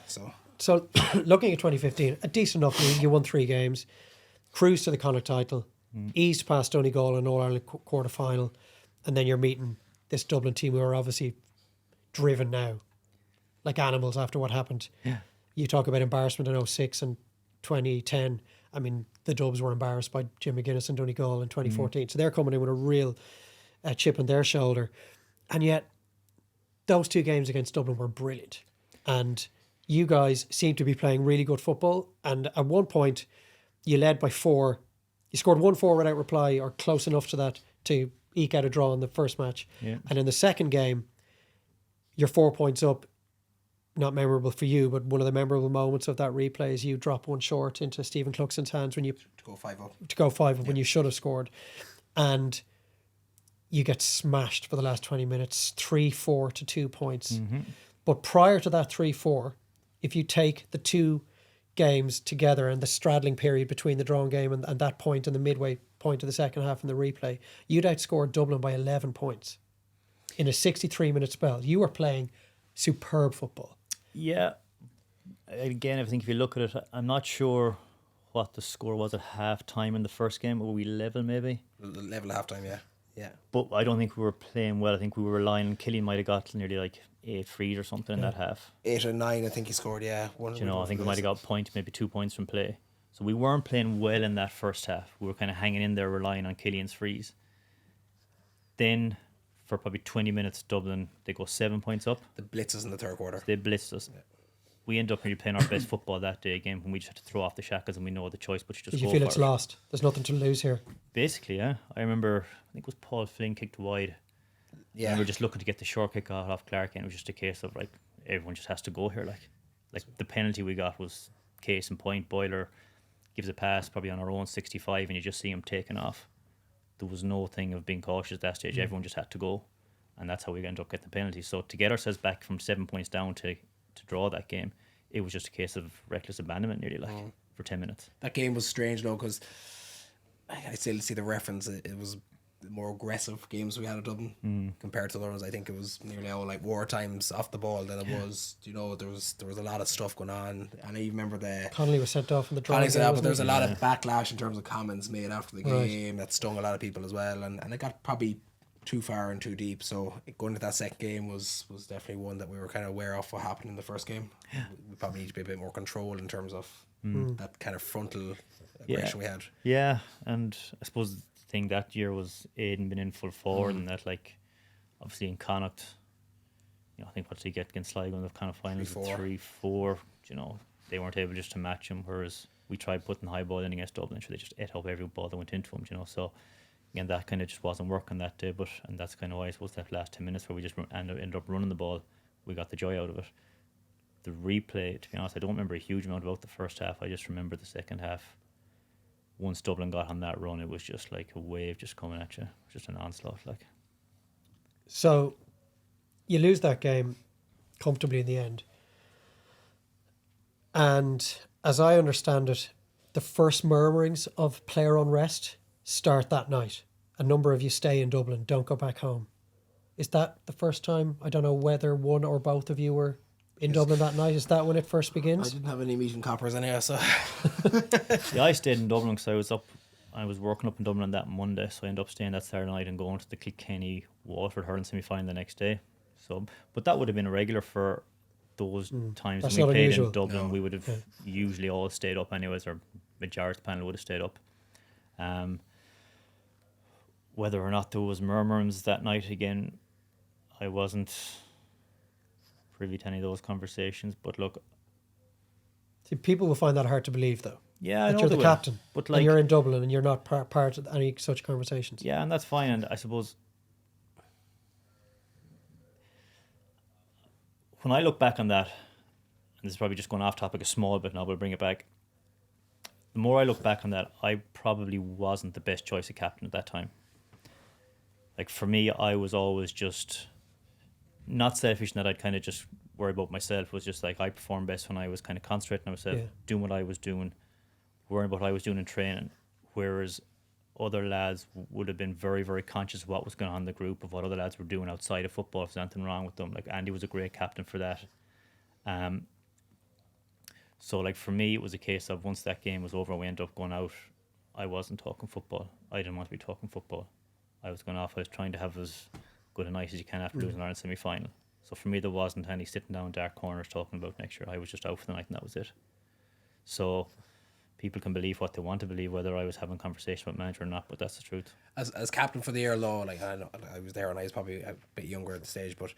So looking at 2015, a decent enough league. You won 3 games, cruised to the Connacht title, eased past Donegal in All-Ireland quarter final, and then you're meeting this Dublin team who are obviously driven now like animals after what happened. Yeah. You talk about embarrassment in 2006 and 2010. I mean, the Dubs were embarrassed by Jim McGuinness and Donegal in 2014. So they're coming in with a real chip on their shoulder. And yet, those 2 games against Dublin were brilliant. And you guys seem to be playing really good football. And at one point, you led by 4. You scored 1-4 without reply, or close enough to that to eke out a draw in the first match. Yeah. And in the second game, you're 4 points up. Not memorable for you, but one of the memorable moments of that replay is you drop one short into Stephen Cluxton's hands when you to go 5 up. To go 5 up when you should have scored. And you get smashed for the last 20 minutes, 3-4 to 2 points. But prior to that 3-4, if you take the 2 games together and the straddling period between the drawn game and that point and the midway point of the second half in the replay, you'd outscored Dublin by 11 points in a 63-minute spell. You were playing superb football. Yeah. Again, I think if you look at it, I'm not sure what the score was at half time in the first game. Were we level maybe? Level at half time, yeah. Yeah. But I don't think we were playing well. I think we were relying. Killian might have got nearly like 8 frees or something in that half. 8 or 9, I think he scored. Yeah. I think we might have got a point, maybe 2 points from play. So we weren't playing well in that first half. We were kind of hanging in there, relying on Killian's frees. Then, for probably 20 minutes, Dublin, they go 7 points up. The blitzes in the third quarter. They blitzed us. Yeah. We end up really playing our best football that day again when we just had to throw off the shackles and we know the choice, but you just you feel it's lost. There's nothing to lose here. Basically, yeah. I remember, I think it was Paul Flynn kicked wide. Yeah. And we were just looking to get the short kick off Clark, and it was just a case of like everyone just has to go here. Like the penalty we got was case in point. Boiler gives a pass probably on our own 65 and you just see him taking off. There was no thing of being cautious at that stage. Everyone just had to go, and that's how we ended up getting the penalty. So to get ourselves back from 7 points down to draw that game, it was just a case of reckless abandonment nearly for 10 minutes. That game was strange though, because I still see the reference. It was the more aggressive games we had at Dublin compared to the others. I think it was nearly all like war times off the ball than it was. There was a lot of stuff going on, and I remember Connolly was sent off in the draw. But there was a lot of backlash in terms of comments made after the game that stung a lot of people as well, and it got probably too far and too deep. So going to that second game was definitely one that we were kind of aware of what happened in the first game. Yeah. We probably need to be a bit more controlled in terms of that kind of frontal aggression we had. Yeah, and I suppose the thing that year was Aidan been in full forward, and that like obviously in Connacht, I think what did he get against Sligo in the kind of finals 3-4. They weren't able just to match him, whereas we tried putting high ball in against Dublin, so they just ate up every ball that went into him. So again, that kind of just wasn't working that day, and that's kind of why I suppose that last 10 minutes where we just ended up running the ball, we got the joy out of it. The replay, to be honest, I don't remember a huge amount about the first half. I just remember the second half. Once Dublin got on that run, it was just like a wave just coming at you, just an onslaught. So you lose that game comfortably in the end, and as I understand it, the first murmurings of player unrest start that night. A number of you stay in Dublin, don't go back home. Is that the first time? I don't know whether one or both of you were in Dublin that night. Is that when it first begins? I didn't have any meeting coppers anyway, so. Yeah, I stayed in Dublin because I was working up in Dublin on that Monday, so I ended up staying that Saturday night and going to the Kilkenny Waterford Hurling semi-final the next day. So, but that would have been a regular for those times when we played unusual. In Dublin. No. We would have usually all stayed up anyways, or majority of the panel would have stayed up. Whether or not there was murmurings that night, again, I wasn't privy to any of those conversations. But look, see, people will find that hard to believe, though. Yeah, I know you're the captain, but and you're in Dublin, and you're not part of any such conversations. Yeah, and that's fine. And I suppose when I look back on that, and this is probably just going off topic a small bit now, but I'll bring it back. The more I look back on that, I probably wasn't the best choice of captain at that time. Like for me, I was always just not selfish in that I'd kind of just worry about myself. It was just like I performed best when I was kind of concentrating on myself, doing what I was doing, worrying about what I was doing in training. Whereas other lads would have been very, very conscious of what was going on in the group, of what other lads were doing outside of football, if there's anything wrong with them. Like Andy was a great captain for that. So like for me, it was a case of once that game was over and we ended up going out, I wasn't talking football. I didn't want to be talking football. I was going off. I was trying to have as good a night as you can after losing Ireland semi-final. So for me, there wasn't any sitting down in dark corners talking about next year. I was just out for the night and that was it. So people can believe what they want to believe, whether I was having a conversation with manager or not, but that's the truth. As captain for the year, though, like I know I was there and I was probably a bit younger at the stage, but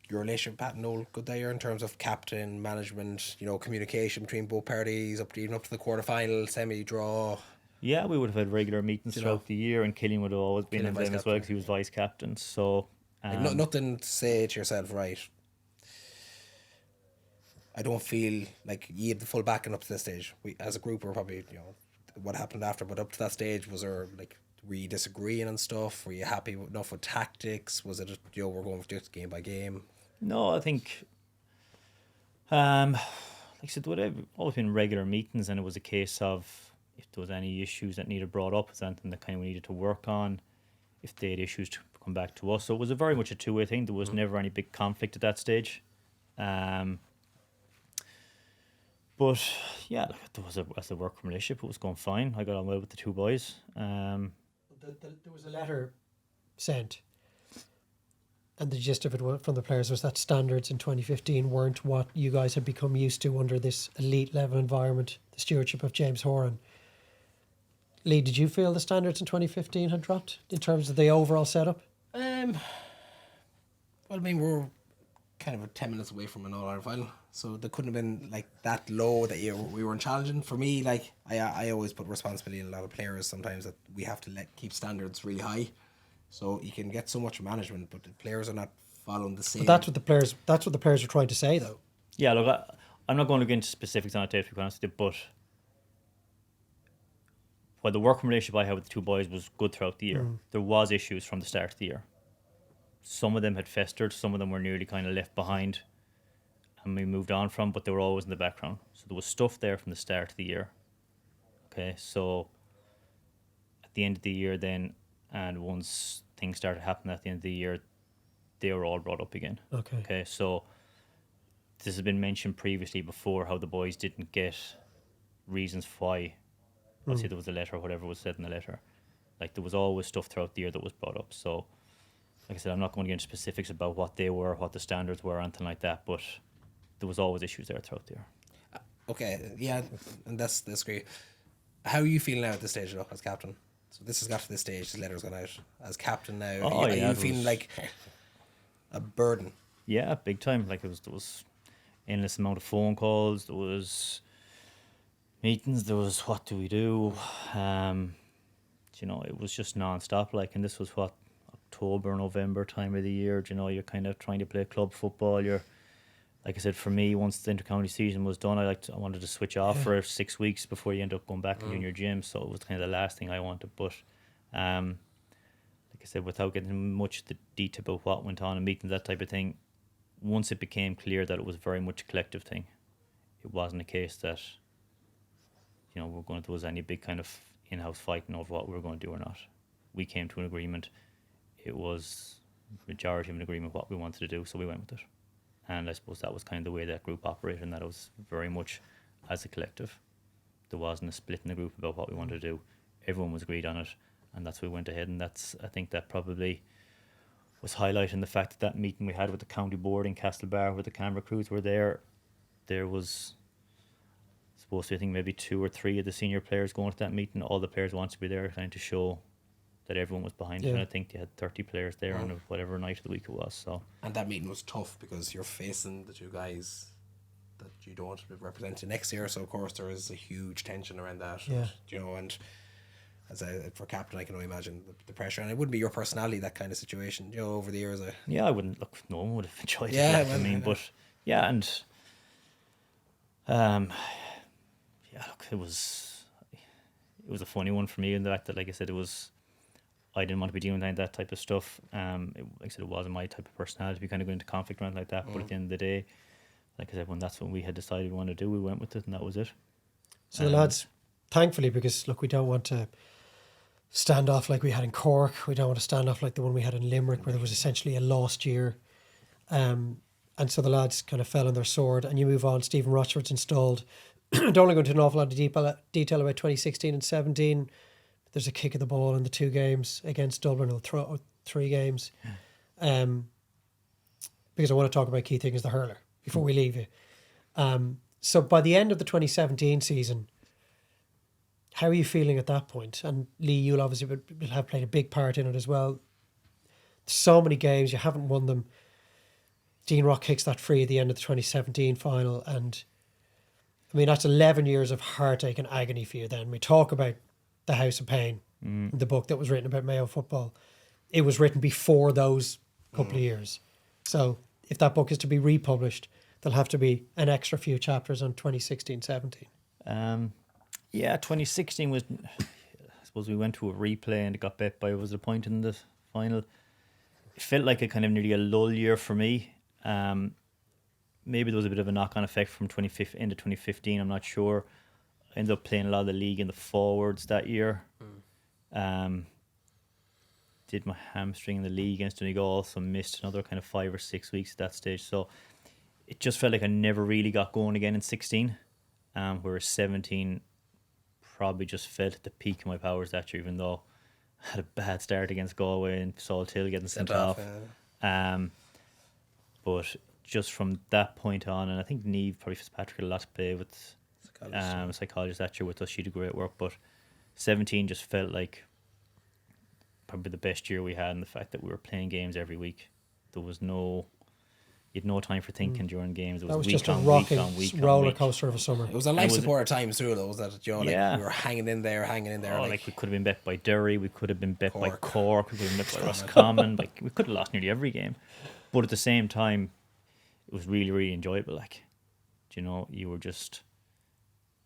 your relationship with Pat and Noel good that year in terms of captain, management, communication between both parties, even up to the quarter-final, semi-draw. Yeah, we would have had regular meetings throughout the year, and Killian would have always been in them as well because he was vice captain. So like nothing to say to yourself, right? I don't feel like you had the full backing up to this stage. We, as a group, were probably what happened after, but up to that stage, was there like were you disagreeing on stuff? Were you happy enough with tactics? Was it we're going just game by game? No, I think like I said, there would have always been regular meetings, and it was a case of if there was any issues that needed brought up, is anything that kind of we needed to work on, if they had issues to come back to us. So it was very much a two-way thing. There was never any big conflict at that stage. But yeah, there was as a working relationship, it was going fine. I got on well with the two boys. there was a letter sent, and the gist of it from the players was that standards in 2015 weren't what you guys had become used to under this elite level environment, the stewardship of James Horan. Lee, did you feel the standards in 2015 had dropped in terms of the overall setup? Well, I mean, we're kind of 10 minutes away from an All-Ireland final, so there couldn't have been like that low that we weren't challenging. For me, like I always put responsibility on a lot of players sometimes that we have to keep standards really high, so you can get so much management, but the players are not following the same. But that's what the players are trying to say, though. Yeah, look, I'm not going to get into specifics on it, Dave, to be honest with you, but while the working relationship I had with the two boys was good throughout the year, there was issues from the start of the year. Some of them had festered, some of them were nearly kind of left behind and we moved on from, but they were always in the background. So there was stuff there from the start of the year. Okay, so at the end of the year then, and once things started happening at the end of the year, they were all brought up again. Okay, so this has been mentioned previously before, how the boys didn't get reasons why. Let's say there was a letter or whatever was said in the letter. Like, there was always stuff throughout the year that was brought up. So, like I said, I'm not going to get into specifics about what they were, what the standards were, or anything like that, but there was always issues there throughout the year. Okay, yeah, and that's great. How are you feeling now at this stage, though, as captain? So this has got to this stage, this letter's gone out. As captain now, are you feeling like a burden? Yeah, big time. Like, there was endless amount of phone calls, there was meetings, there was what do we do, it was just non-stop, like, and this was what, October, November time of the year. You're kind of trying to play club football. You're, like I said, for me, once the intercounty season was done, I wanted to switch off for 6 weeks before you end up going back and doing your gym, so it was kind of the last thing I wanted. But like I said, without getting much the detail about what went on in meetings, that type of thing, once it became clear that it was very much a collective thing, it wasn't a case that there was any big kind of in-house fighting over what we were going to do or not. We came to an agreement. It was majority of an agreement what we wanted to do, so we went with it. And I suppose that was kind of the way that group operated, and that it was very much as a collective. There wasn't a split in the group about what we wanted to do. Everyone was agreed on it, and that's why we went ahead. And I think that probably was highlighting the fact that meeting we had with the county board in Castlebar, where the camera crews were there was supposed to be, I think, maybe 2 or 3 of the senior players going to that meeting. All the players wanted to be there, trying to show that everyone was behind it, and I think they had 30 players there on whatever night of the week it was. So, and that meeting was tough because you're facing the 2 guys that you don't represent next year, so of course there is a huge tension around that. And for captain, I can only imagine the pressure, and it wouldn't be your personality, that kind of situation. Over the years, I wouldn't look. No one would have enjoyed it. It was a funny one for me in the fact that, like I said, I didn't want to be doing that type of stuff. Like I said, it wasn't my type of personality to be kind of going into conflict around like that. But at the end of the day, like I said, when that's what we had decided we wanted to do, we went with it, and that was it. So the lads, thankfully, because look, we don't want to stand off like we had in Cork. We don't want to stand off like the one we had in Limerick, where there was essentially a lost year. And so the lads kind of fell on their sword, and you move on. Stephen Rochford's installed. Don't want to go into an awful lot of detail about 2016 and 17. There's a kick of the ball in the 2 games against Dublin, or 3 games. Because I want to talk about key things, the hurler, before we leave you. So by the end of the 2017 season, how are you feeling at that point? And Lee, you'll obviously have played a big part in it as well. So many games, you haven't won them. Dean Rock kicks that free at the end of the 2017 final, and I mean, that's 11 years of heartache and agony for you then. We talk about The House of Pain, the book that was written about Mayo football. It was written before those couple of years. So if that book is to be republished, there'll have to be an extra few chapters on 2016-17. 2016 was, I suppose we went to a replay and it got bet by, was it a point in the final? It felt like a kind of nearly a lull year for me. Maybe there was a bit of a knock-on effect from end of 2015, I'm not sure. I ended up playing a lot of the league in the forwards that year. Did my hamstring in the league against Donegal, so missed another kind of 5 or 6 weeks at that stage. So it just felt like I never really got going again in 16, whereas 17 probably just felt at the peak of my powers that year, even though had a bad start against Galway and Salt Hill getting sent off. But just from that point on, and I think Niamh, probably Fitzpatrick, had a lot to play with psychologist that year with us. She did great work, but 17 just felt like probably the best year we had, in the fact that we were playing games every week. There was you had no time for thinking during games. It was just a rocking roller coaster of a summer. It was a life support at times through, though, was that, you know, like we were hanging in there. Like we could have been bet by Derry, we could have been bet by Cork, we could have been bet by Roscommon. Like we could have lost nearly every game, but at the same time, it was really, really enjoyable. Like, you know, you were just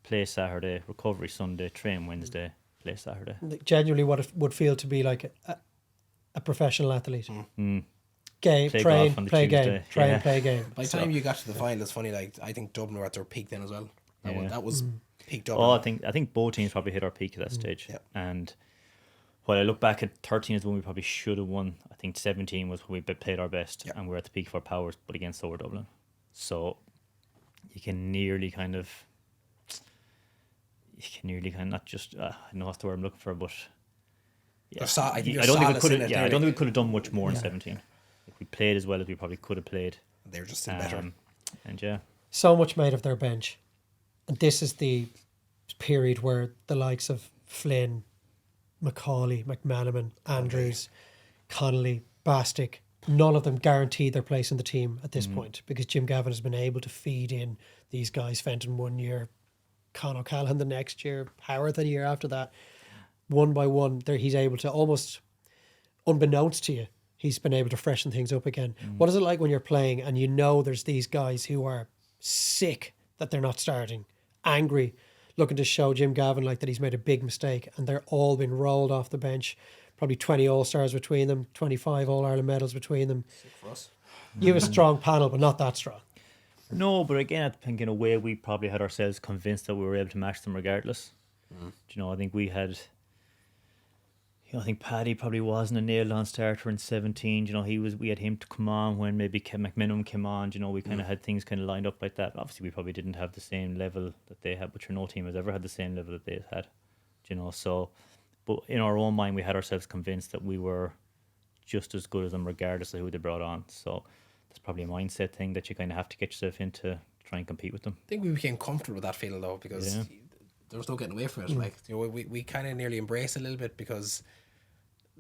play Saturday, recovery Sunday, train Wednesday, play Saturday. Genuinely, what it would feel to be like a professional athlete. Game, play train, golf on the play Tuesday. game, train, play game. By the time you got to the final, it's funny. Like, I think Dublin were at their peak then as well. That was peak Dublin. I think both teams probably hit our peak at that stage. Yeah. And while I look back at 13 is when we probably should have won, I think 17 was when we played our best and we're at the peak of our powers, but against so were Dublin. So you can nearly kind of not just I know that's the word I'm looking for, but yeah, I don't think we could have done much more in 17. If we played as well as we probably could have played. They're just still better. And so much made of their bench, and this is the period where the likes of Flynn, Macaulay, McManaman, Andrews, Connolly, Bastick, none of them guaranteed their place in the team at this point, because Jim Gavin has been able to feed in these guys. Fenton 1 year, Con O'Callaghan the next year, Howard the year after that. One by one, he's able to, almost unbeknownst to you, he's been able to freshen things up again. What is it like when you're playing and you know there's these guys who are sick that they're not starting, angry, looking to show Jim Gavin like that he's made a big mistake, and they're all been rolled off the bench, probably 20 All-Stars between them, 25 All-Ireland medals between them. Sick for us. You have a strong panel, but not that strong. No, but again, I think in a way we probably had ourselves convinced that we were able to match them regardless. You know, I think we had... I think Paddy probably wasn't a nailed-on starter in 17. You know, we had him to come on when maybe McMinimum came on. You know, we kind of had things kind of lined up like that. Obviously, we probably didn't have the same level that they had, but no team has ever had the same level that they had. You know, so, but in our own mind, we had ourselves convinced that we were just as good as them, regardless of who they brought on. So, that's probably a mindset thing that you kind of have to get yourself into, try and compete with them. I think we became comfortable with that feeling though, because there was no getting away from it. Like, you know, we kind of nearly embraced it a little bit, because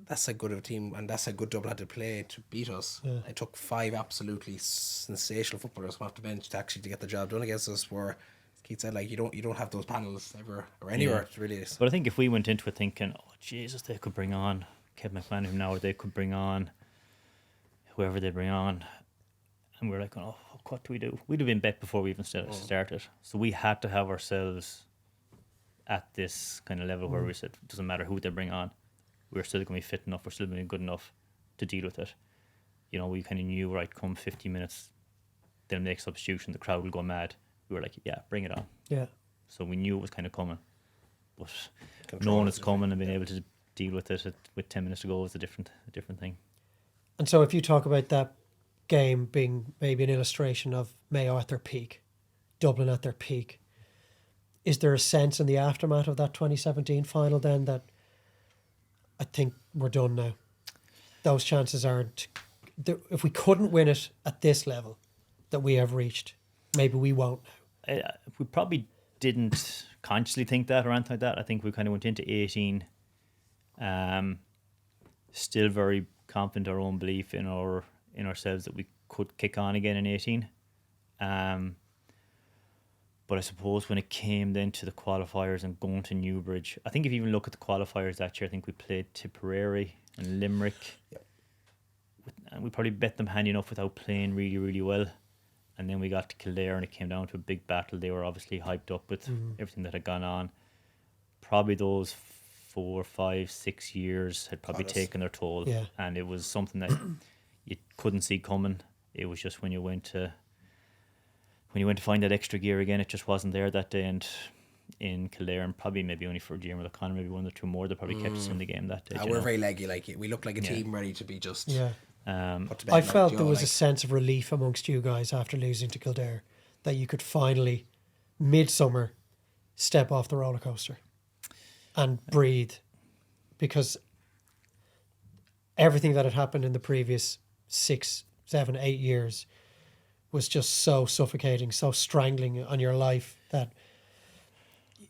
that's a good of a team, and that's a good Dublin had to play to beat us. It took 5 absolutely sensational footballers come off the bench to actually get the job done against us. Where Keith said, like, you don't have those panels ever or anywhere. It really is. But I think if we went into it thinking, oh Jesus, they could bring on Kevin McMahon now, or they could bring on whoever they bring on, and we're like, oh, what do we do? We'd have been bet before we even started. So we had to have ourselves at this kind of level where we said, it doesn't matter who they bring on, we're still going to be fit enough, we're still going to be good enough to deal with it. You know, we kind of knew, right, come 50 minutes, they'll make substitution, the crowd will go mad. We were like, yeah, bring it on. Yeah. So we knew it was kind of coming. But knowing it's coming and being able to deal with it with 10 minutes to go was a different thing. And so if you talk about that game being maybe an illustration of Mayo at their peak, Dublin at their peak, is there a sense in the aftermath of that 2017 final then that I think we're done now? Those chances aren't... If we couldn't win it at this level that we have reached, maybe we won't now. We probably didn't consciously think that or anything like that. I think we kind of went into 18 still very confident our own belief in ourselves that we could kick on again in 18. But I suppose when it came then to the qualifiers and going to Newbridge, I think if you even look at the qualifiers that year, I think we played Tipperary and Limerick. Yep. And we probably bet them handy enough without playing really, really well. And then we got to Kildare and it came down to a big battle. They were obviously hyped up with everything that had gone on. Probably those 4, 5, 6 years had probably taken their toll. Yeah. And it was something that you couldn't see coming. It was just when you went to find that extra gear again, it just wasn't there that day. And in Kildare, and probably maybe only for Diarmuid O'Connor, maybe 1 or 2 more that probably kept us in the game that day. We're very leggy, like we looked like a team ready to be just. Yeah. Put to bed, I felt there was a sense of relief amongst you guys after losing to Kildare that you could finally, midsummer, step off the roller coaster and breathe, because everything that had happened in the previous 6, 7, 8 years was just so suffocating, so strangling on your life that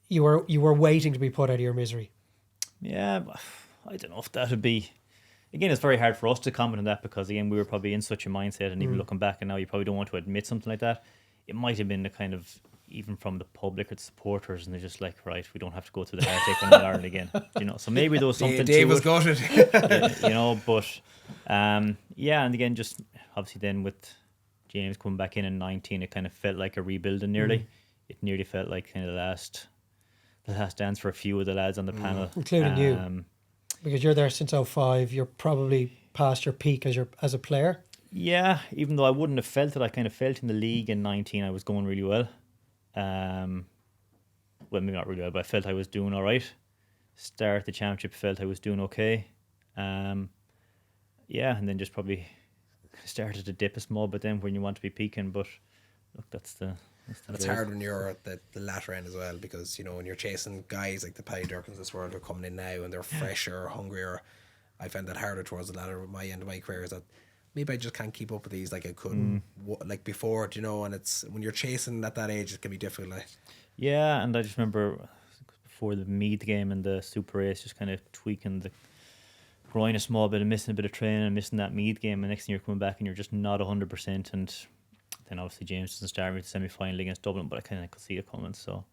you were waiting to be put out of your misery. Yeah, I don't know if that would be. Again, it's very hard for us to comment on that because, again, we were probably in such a mindset, and even looking back and now, you probably don't want to admit something like that. It might have been the kind of, even from the public or the supporters, and they're just like, right, we don't have to go through the heartache in Ireland again. You know, so maybe there was something Dave to was it. gutted. You know, but yeah, and again, just obviously then with James coming back in 19, it kind of felt like a rebuilding nearly. It nearly felt like kind of the last dance for a few of the lads on the panel, including you. Because you're there since 05, you're probably past your peak as a player. Yeah, even though I wouldn't have felt it, I kind of felt in the league in 19 I was going really well. Well, maybe not really well, but I felt I was doing all right. Start the championship, felt I was doing okay. Yeah, and then just probably started to dip a small bit then when you want to be peaking. But look, that's it's hard when you're at the latter end as well, because, you know, when you're chasing guys like the Paddy Durkins of this world who are coming in now and they're fresher, hungrier, I found that harder towards the latter with my end of my career, is that maybe I just can't keep up with these like I could like before, you know. And it's when you're chasing at that age, it can be difficult. Yeah, and I just remember before the Meath game and the Super Race, just kind of tweaking the groin a small bit and missing a bit of training and missing that Meath game, and next thing you're coming back and you're just not 100%. And then obviously James doesn't start with the semi-final against Dublin, but I kind of could see it coming, so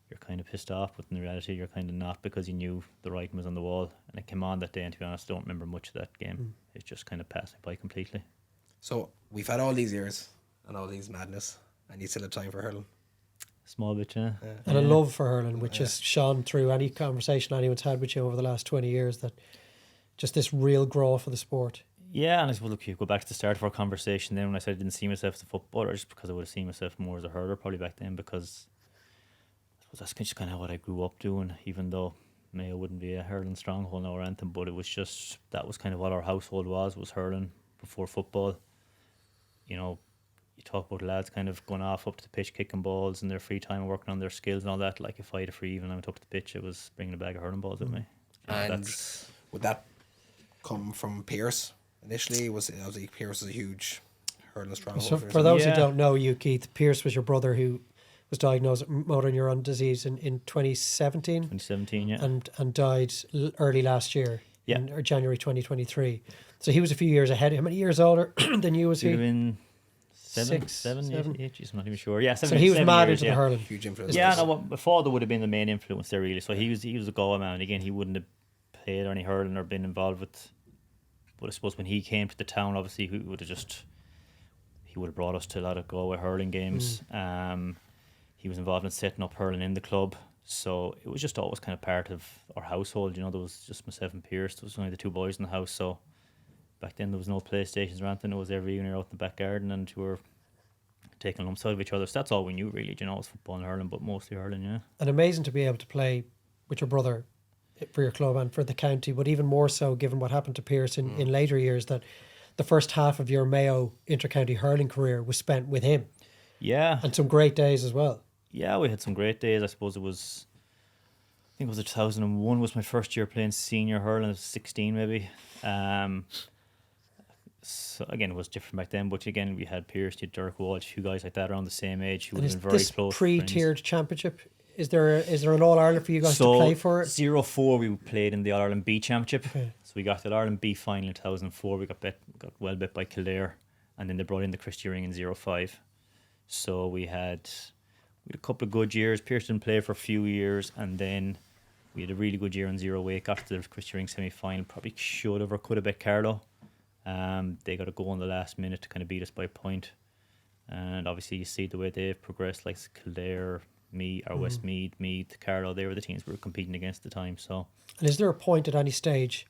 you're kind of pissed off, but in reality you're kind of not, because you knew the writing was on the wall. And it came on that day, and to be honest, I don't remember much of that game. It just kind of passed me by completely. So we've had all these years and all these madness, and you still have time for hurling. Small bit, yeah. And a love for hurling, which has shone through any conversation anyone's had with you over the last 20 years, that just this real growth for the sport. Yeah, and I suppose, look, you go back to the start of our conversation then when I said I didn't see myself as a footballer, just because I would have seen myself more as a hurler probably back then, because I suppose that's just kind of what I grew up doing, even though Mayo wouldn't be a hurling stronghold now or anything, but it was just, that was kind of what our household was hurling before football. You know, you talk about lads kind of going off up to the pitch, kicking balls in their free time and working on their skills and all that. Like, if I had a free evening, I went up to the pitch, it was bringing a bag of hurling balls with me. And would that come from Pierce initially? Was it, obviously Pierce is a huge hurling stronghold. So for those who don't know you, Keith, Pierce was your brother who was diagnosed with motor neuron disease in 2017. 2017, yeah. And died early last year, or January 2023. So he was a few years ahead. How many years older than you was he? He would have been seven, 8, geez, I'm not even sure. Yeah, 7, so he was mad years, into the hurling. Huge influence. Yeah, no, my father would have been the main influence there, really. So he was a Galway man. Again, he wouldn't have played any hurling or been involved with. But I suppose when he came to the town, obviously he would have brought us to a lot of Galway hurling games. He was involved in setting up hurling in the club, so it was just always kind of part of our household. You know, there was just myself and Pierce. There was only the two boys in the house, so back then there was no PlayStations or anything. It was every evening out in the back garden, and we were taking lumps out of each other. So that's all we knew, really. You know, it was football and hurling, but mostly hurling, yeah. And amazing to be able to play with your brother for your club and for the county, but even more so given what happened to Pierce in later years, that the first half of your Mayo intercounty hurling career was spent with him. Yeah. And some great days as well. Yeah, we had some great days. I suppose I think it was 2001 was my first year playing senior hurling. I was 16 maybe. So again, it was different back then, but again, we had Pierce, you had Dirk Walsh, a few guys like that around the same age who would have been very close. Pre-tiered championship, is there an All Ireland for you guys to play for it? 04 we played in the All Ireland B Championship. Okay. So we got the All Ireland B final in 2004. We got well bit by Kildare, and then they brought in the Christy Ring in 05. So we had a couple of good years. Pierce didn't play for a few years, and then we had a really good year in 08. Got to the Christy Ring semi-final. Probably should have or could have bet Carlow. They got a goal in the last minute to kind of beat us by a point. And obviously you see the way they've progressed, like Kildare, Westmeath, Meath, Carlow, they were the teams we were competing against at the time. So, and is there a point at any stage,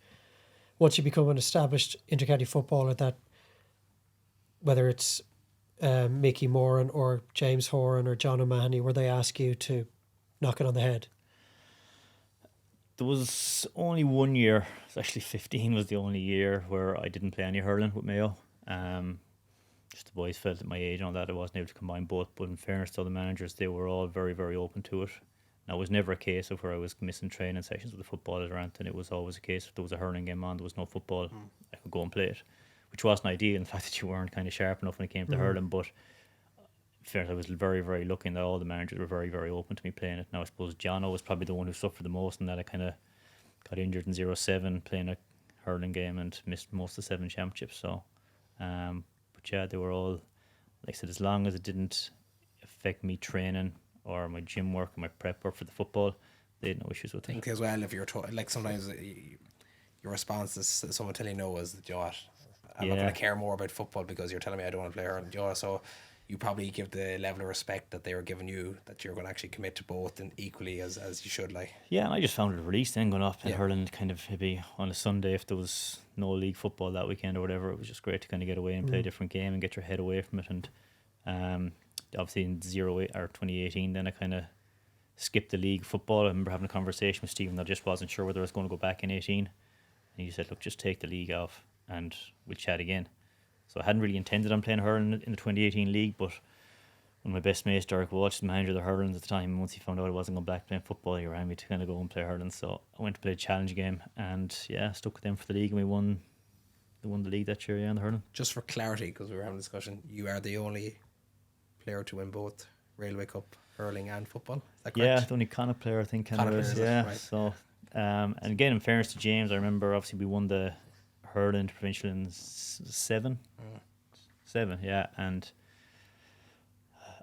once you become an established intercounty footballer, that whether it's Mickey Moran or James Horan or John O'Mahony, where they ask you to knock it on the head? There was only 1 year, it's actually 15 was the only year where I didn't play any hurling with Mayo. Just the boys felt at my age and all that I wasn't able to combine both, but in fairness to the managers, they were all very, very open to it. Now, it was never a case of where I was missing training sessions with the footballers or anything. It was always a case if there was a hurling game on, there was no football, I could go and play it, which wasn't ideal. In the fact that you weren't kind of sharp enough when it came to hurling. But in fairness, I was very, very lucky that all the managers were very, very open to me playing it. Now, I suppose Jono was probably the one who suffered the most, and that I kind of got injured in 07 playing a hurling game and missed most of the 7 championships. So, but yeah, they were all, like I said, as long as it didn't affect me training or my gym work and my prep work for the football, they had no issues with it. I think as well, if you're like sometimes your response to someone telling you no is, you know what, I'm not going to care more about football because you're telling me I don't want to play hurling. You know, so you probably give the level of respect that they were giving you, that you're going to actually commit to both and equally as you should. Like, yeah, and I just found it a release then going off playing hurling, kind of maybe on a Sunday if there was no league football that weekend or whatever. It was just great to kind of get away and play a different game and get your head away from it. And obviously in 2018 then I kind of skipped the league football. I remember having a conversation with Stephen that I just wasn't sure whether I was going to go back in 18, and he said, look, just take the league off and we'll chat again. So I hadn't really intended on playing hurling in the 2018 league, but when my best mate Derek Walsh, the manager of the hurling at the time, once he found out I wasn't going back playing football, he ran me to kind of go and play hurling. So I went to play a challenge game and stuck with them for the league, and we won the league that year in the hurling. Just for clarity, because we were having a discussion, you are the only player to win both Railway Cup hurling and football. Is that correct? Yeah, the only Connacht player I think is. Yeah, right. So and again, in fairness to James, I remember obviously we won the hurling provincial in 7, and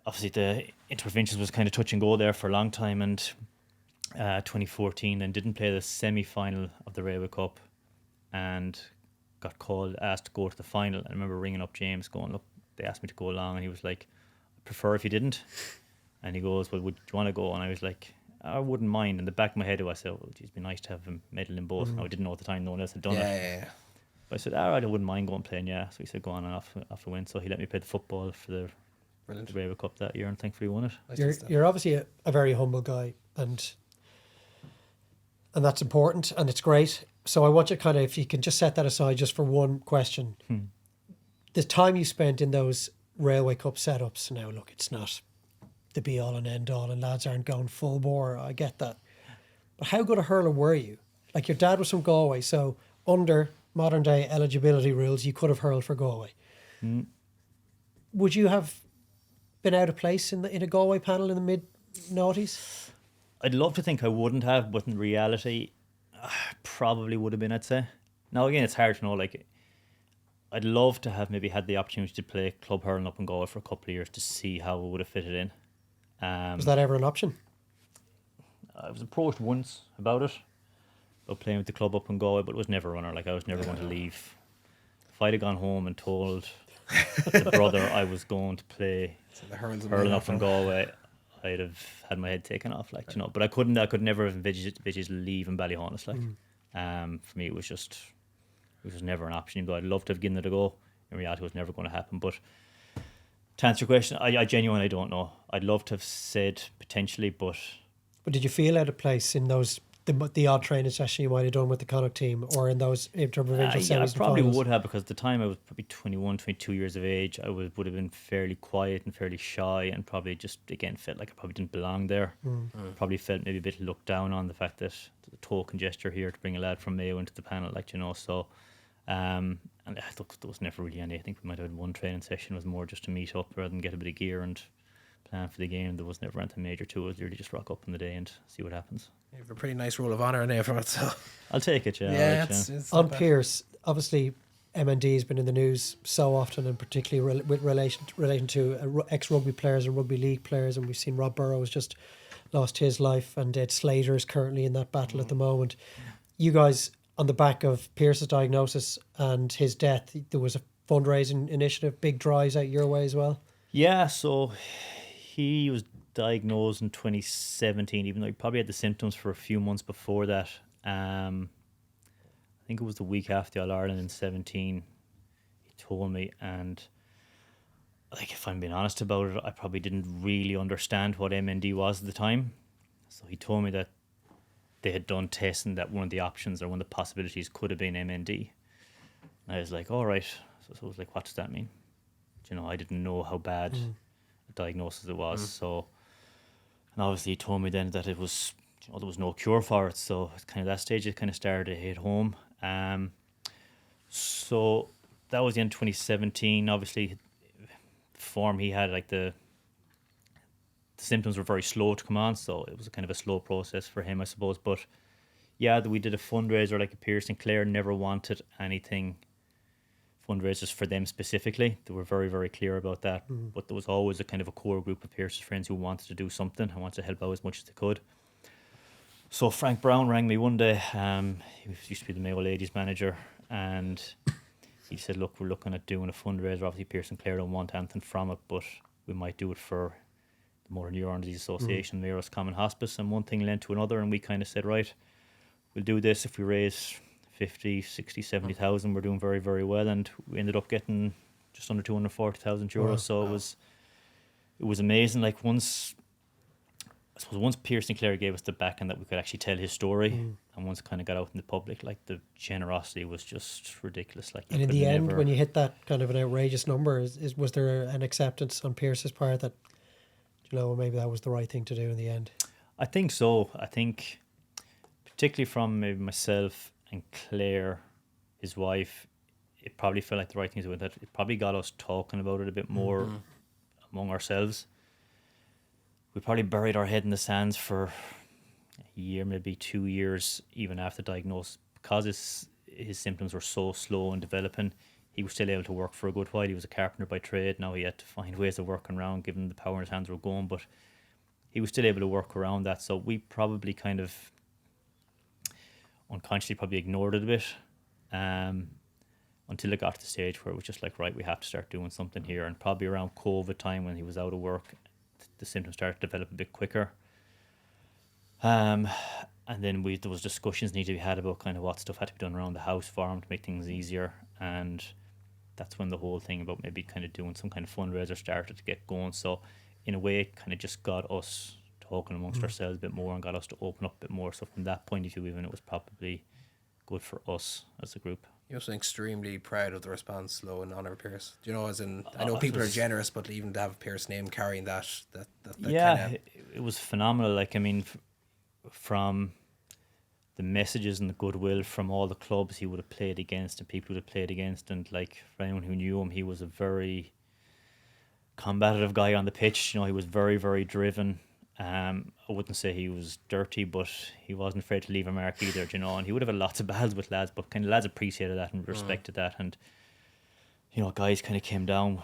obviously the interprovincials was kind of touch and go there for a long time, and 2014 then didn't play the semi-final of the Railway Cup and got asked to go to the final. And I remember ringing up James going, look, they asked me to go along, and he was like, I prefer if you didn't. And he goes, well, would you want to go? And I was like, I wouldn't mind. In the back of my head, I said, well, it'd be nice to have him medal in both. Now, I didn't know at the time no one else had done it. Yeah. But I said, all right, I wouldn't mind going playing, yeah. So he said, go on, and off I went. So he let me play the football for the Railway Cup that year, and thankfully won it. You're obviously a very humble guy, and that's important, and it's great. So I want you kind of, if you can just set that aside just for one question. The time you spent in those Railway Cup setups, now look, it's not the be all and end all, and lads aren't going full bore, I get that. But how good a hurler were you? Like, your dad was from Galway, so under modern day eligibility rules, you could have hurled for Galway. Would you have been out of place in a Galway panel in the mid-noughties? I'd love to think I wouldn't have, but in reality, probably would have been, I'd say. Now, again, it's hard to know. Like, I'd love to have maybe had the opportunity to play club hurling up in Galway for a couple of years to see how it would have fitted in. Was that ever an option? I was approached once about it, about playing with the club up in Galway, but it was never a runner. Like, I was never going to leave. If I'd have gone home and told the brother I was going to play hurling up in Galway, I'd have had my head taken off, like, you know. But I could never have envisaged leaving Ballyhonest, like. For me, it was just never an option. Even though I'd love to have given it a go, in reality, it was never going to happen. But to answer your question, I genuinely don't know. I'd love to have said potentially, but did you feel out of place in those the odd training session you might have done with the Connacht team, or in those interprovincial semis? Yeah, I probably would have, because at the time I was probably 21, 22 years of age. I would have been fairly quiet and fairly shy, and probably just, again, felt like I probably didn't belong there. Probably felt maybe a bit looked down on, the fact that the token gesture here to bring a lad from Mayo into the panel, like, you know. So and I thought there was never really any. I think we might have had one training session, was more just to meet up rather than get a bit of gear and plan for the game. There was never anything major to it. It was literally just rock up in the day and see what happens. You have a pretty nice rule of honour in there from it, so I'll take it. Yeah, it's on Pierce, obviously MND has been in the news so often, and particularly with relation to ex-rugby players and rugby league players, and we've seen Rob Burrows just lost his life, and Ed Slater is currently in that battle at the moment. You guys, on the back of Pierce's diagnosis and his death, there was a fundraising initiative, big drives out your way as well? Yeah, so he was diagnosed in 2017, even though he probably had the symptoms for a few months before that. I think it was the week after the All-Ireland in 17, he told me, and like, if I'm being honest about it, I probably didn't really understand what MND was at the time. So he told me that they had done testing, that one of the options or one of the possibilities could have been MND. And I was like, all right. So I was like, what does that mean? You know, I didn't know how bad a diagnosis it was. So And obviously he told me then that it was, there was no cure for it. So at kind of that stage, it kind of started to hit home. So that was in 2017. Obviously, form he had, like the symptoms were very slow to come on, so it was a kind of a slow process for him, I suppose. But yeah, we did a fundraiser like a Pierce and Clare never wanted anything fundraisers for them specifically. They were very, very clear about that. But there was always a kind of a core group of Pierce's friends who wanted to do something and wanted to help out as much as they could. So Frank Brown rang me one day. He used to be the Mayo ladies manager, and he said, look, we're looking at doing a fundraiser. Obviously Pierce and Clare don't want anything from it, but we might do it for the Motor Neurons Association, Mayo's Common Hospice. And one thing led to another, and we kind of said, right, we'll do this. If we raise 50, 60, 70,000, we're doing very, very well. And we ended up getting just under 240,000 euros. Wow. So it was amazing. Like once Pierce and Clare gave us the backing that we could actually tell his story, and once it kind of got out in the public, like the generosity was just ridiculous. Like, and in the end, when you hit that kind of an outrageous number, was there an acceptance on Pierce's part that, you know, maybe that was the right thing to do in the end? I think so. I think particularly from maybe myself and Claire, his wife, it probably felt like the right thing to do. That it probably got us talking about it a bit more among ourselves. We probably buried our head in the sands for a year, maybe 2 years, even after diagnosis, because his symptoms were so slow in developing. He was still able to work for a good while. He was a carpenter by trade. Now he had to find ways of working around, given the power in his hands were going, but he was still able to work around that. So we probably kind of unconsciously probably ignored it a bit until it got to the stage where it was just like, right, we have to start doing something here. And probably around COVID time, when he was out of work, the symptoms started to develop a bit quicker. And then there was discussions needed to be had about kind of what stuff had to be done around the house for him to make things easier. And that's when the whole thing about maybe kind of doing some kind of fundraiser started to get going. So in a way, it kind of just got us talking amongst ourselves a bit more and got us to open up a bit more. So from that point of view, even, it was probably good for us as a group. You're also extremely proud of the response, though, in honour of Pearce. Do you know, as in, I know people are generous, but even to have Pearce's name carrying that yeah, kinda... it was phenomenal. Like, I mean, from the messages and the goodwill from all the clubs he would have played against and people who would have played against, and like for anyone who knew him, he was a very combative guy on the pitch. You know, he was very, very driven. I wouldn't say he was dirty, but he wasn't afraid to leave a mark either, you know, and he would have had lots of battles with lads, but kind of lads appreciated that and respected that. And, you know, guys kind of came down.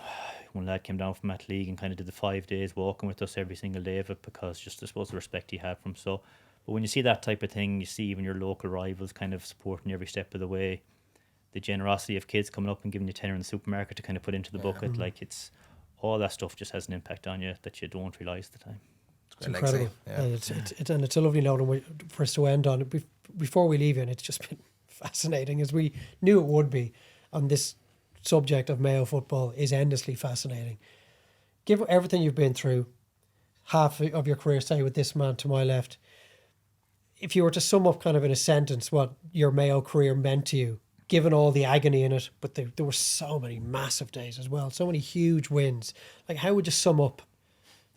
One lad came down from that league and kind of did the 5 days walking with us every single day of it, because just, I suppose, the respect he had from. So, but when you see that type of thing, you see even your local rivals kind of supporting you every step of the way. The generosity of kids coming up and giving you tenner in the supermarket to kind of put into the bucket, like, it's all that stuff just has an impact on you that you don't realise at the time. It's incredible. Yeah. And it's a lovely note for us to end on. Before we leave you, and it's just been fascinating, as we knew it would be, on this subject of Mayo football is endlessly fascinating. Given everything you've been through, half of your career, say, with this man to my left, if you were to sum up kind of in a sentence what your Mayo career meant to you, given all the agony in it, but there were so many massive days as well, so many huge wins. Like, how would you sum up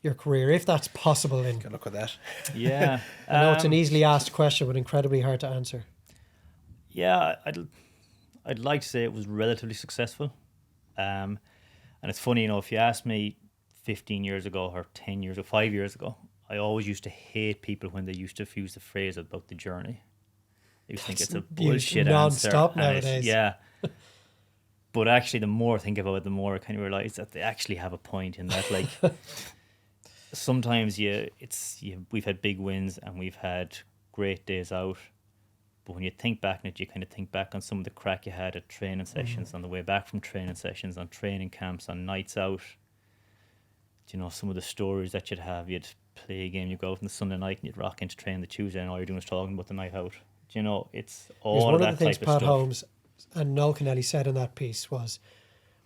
your career, if that's possible? Good luck with that. Yeah. I know it's an easily asked question, but incredibly hard to answer. Yeah, I'd like to say it was relatively successful. And it's funny, you know, if you asked me 15 years ago or 10 years or 5 years ago, I always used to hate people when they used to use the phrase about the journey. I used to think it's a bullshit non-stop nowadays. Yeah. But actually, the more I think about it, the more I kind of realise that they actually have a point in that. Like, sometimes we've had big wins and we've had great days out, but when you think back on it, you kind of think back on some of the crack you had at training sessions, on the way back from training sessions, on training camps, on nights out. You know, some of the stories that you'd have. You'd play a game, you'd go out on the Sunday night and you'd rock into training the Tuesday, and all you're doing is talking about the night out. You know, it's all one of of the things type Pat of stuff. Holmes and Noel Kennelly said in that piece was,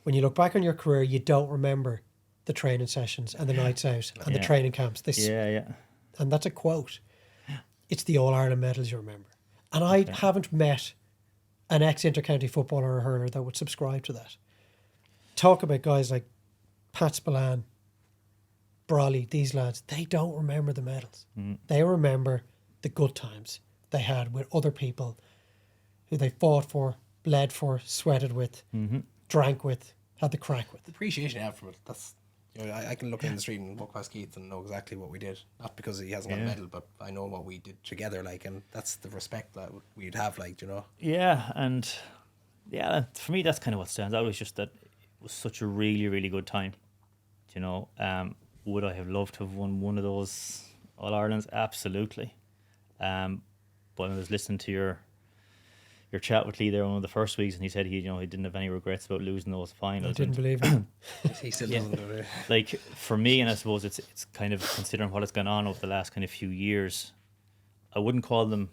when you look back on your career, you don't remember the training sessions and the nights out and the training camps. And that's a quote. It's the All-Ireland medals you remember. And I haven't met an ex-intercounty footballer or hurler that would subscribe to that. Talk about guys like Pat Spillane, Brawley, these lads, they don't remember the medals. They remember the good times they had with other people who they fought for, bled for, sweated with, drank with, had the crack with. The appreciation I have from it. That's, you know, I can look in the street and walk past Keith and know exactly what we did. Not because he hasn't got a medal, but I know what we did together. Like, and that's the respect that we'd have. Like, you know. Yeah, and for me, that's kind of what stands out. Is just that it was such a really, really good time. You know, would I have loved to have won one of those All Irelands? Absolutely. But I was listening to your chat with Lee there one of the first weeks, and he said he didn't have any regrets about losing those finals. I didn't believe him. He still doesn't do it. Like, for me, and I suppose it's kind of considering what has gone on over the last kind of few years, I wouldn't call them.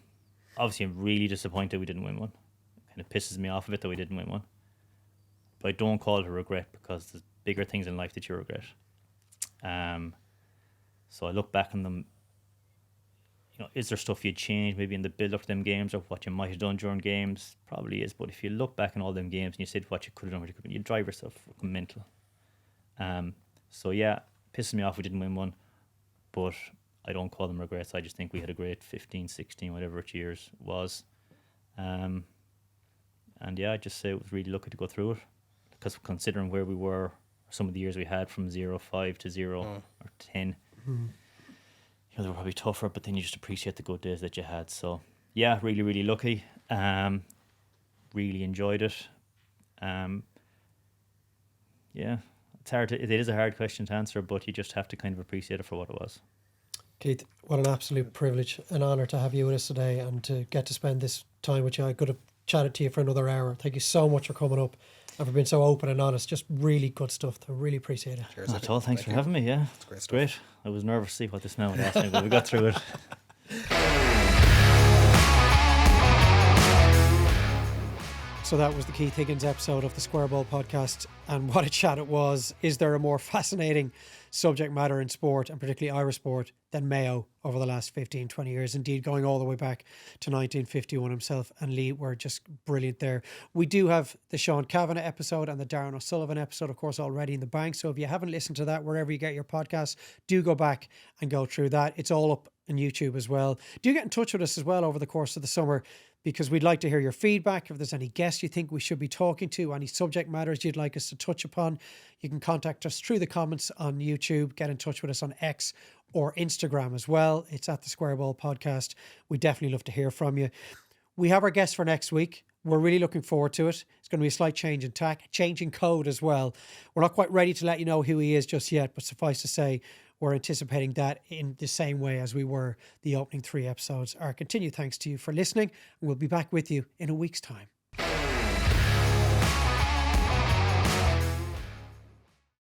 Obviously, I'm really disappointed we didn't win one. It kind of pisses me off a bit that we didn't win one. But I don't call it a regret, because there's bigger things in life that you regret. So I look back on them. You know, is there stuff you'd change maybe in the build up to them games, or what you might have done during games? Probably is. But if you look back on all them games and you said what you could have done, you'd drive yourself fucking mental. So yeah, pisses me off we didn't win one, but I don't call them regrets. I just think we had a great 15, 16, whatever it years was. And yeah, I'd just say it was really lucky to go through it, because considering where we were, some of the years we had from 0-5 to 0 or 10, you know, they were probably tougher, but then you just appreciate the good days that you had. So yeah, really, really lucky. Really enjoyed it. Yeah, it's hard. It is a hard question to answer, but you just have to kind of appreciate it for what it was. Keith, what an absolute privilege, an honour to have you with us today and to get to spend this time with you. I could have chatted to you for another hour. Thank you so much for coming up and for being so open and honest. Just really good stuff. I really appreciate it. Cheers. Not at all. Thanks for having me. Yeah, it's great. I was nervous to see what this man would ask me, but we got through it. So that was the Keith Higgins episode of the Square Ball podcast, and what a chat it was. Is there a more fascinating subject matter in sport, and particularly Irish sport, than Mayo over the last 15, 20 years? Indeed, going all the way back to 1951, himself and Lee were just brilliant there. We do have the Sean Kavanagh episode and the Darren O'Sullivan episode, of course, already in the bank. So if you haven't listened to that, wherever you get your podcasts, do go back and go through that. It's all up on YouTube as well. Do get in touch with us as well over the course of the summer, because we'd like to hear your feedback. If there's any guests you think we should be talking to, any subject matters you'd like us to touch upon, you can contact us through the comments on YouTube. Get in touch with us on X or Instagram as well. It's at the Square Ball Podcast. We definitely love to hear from you. We have our guest for next week. We're really looking forward to it. It's going to be a slight change in tack, change in code as well. We're not quite ready to let you know who he is just yet, but suffice to say, we're anticipating that in the same way as we were the opening 3 episodes. Our continued thanks to you for listening, and we'll be back with you in a week's time.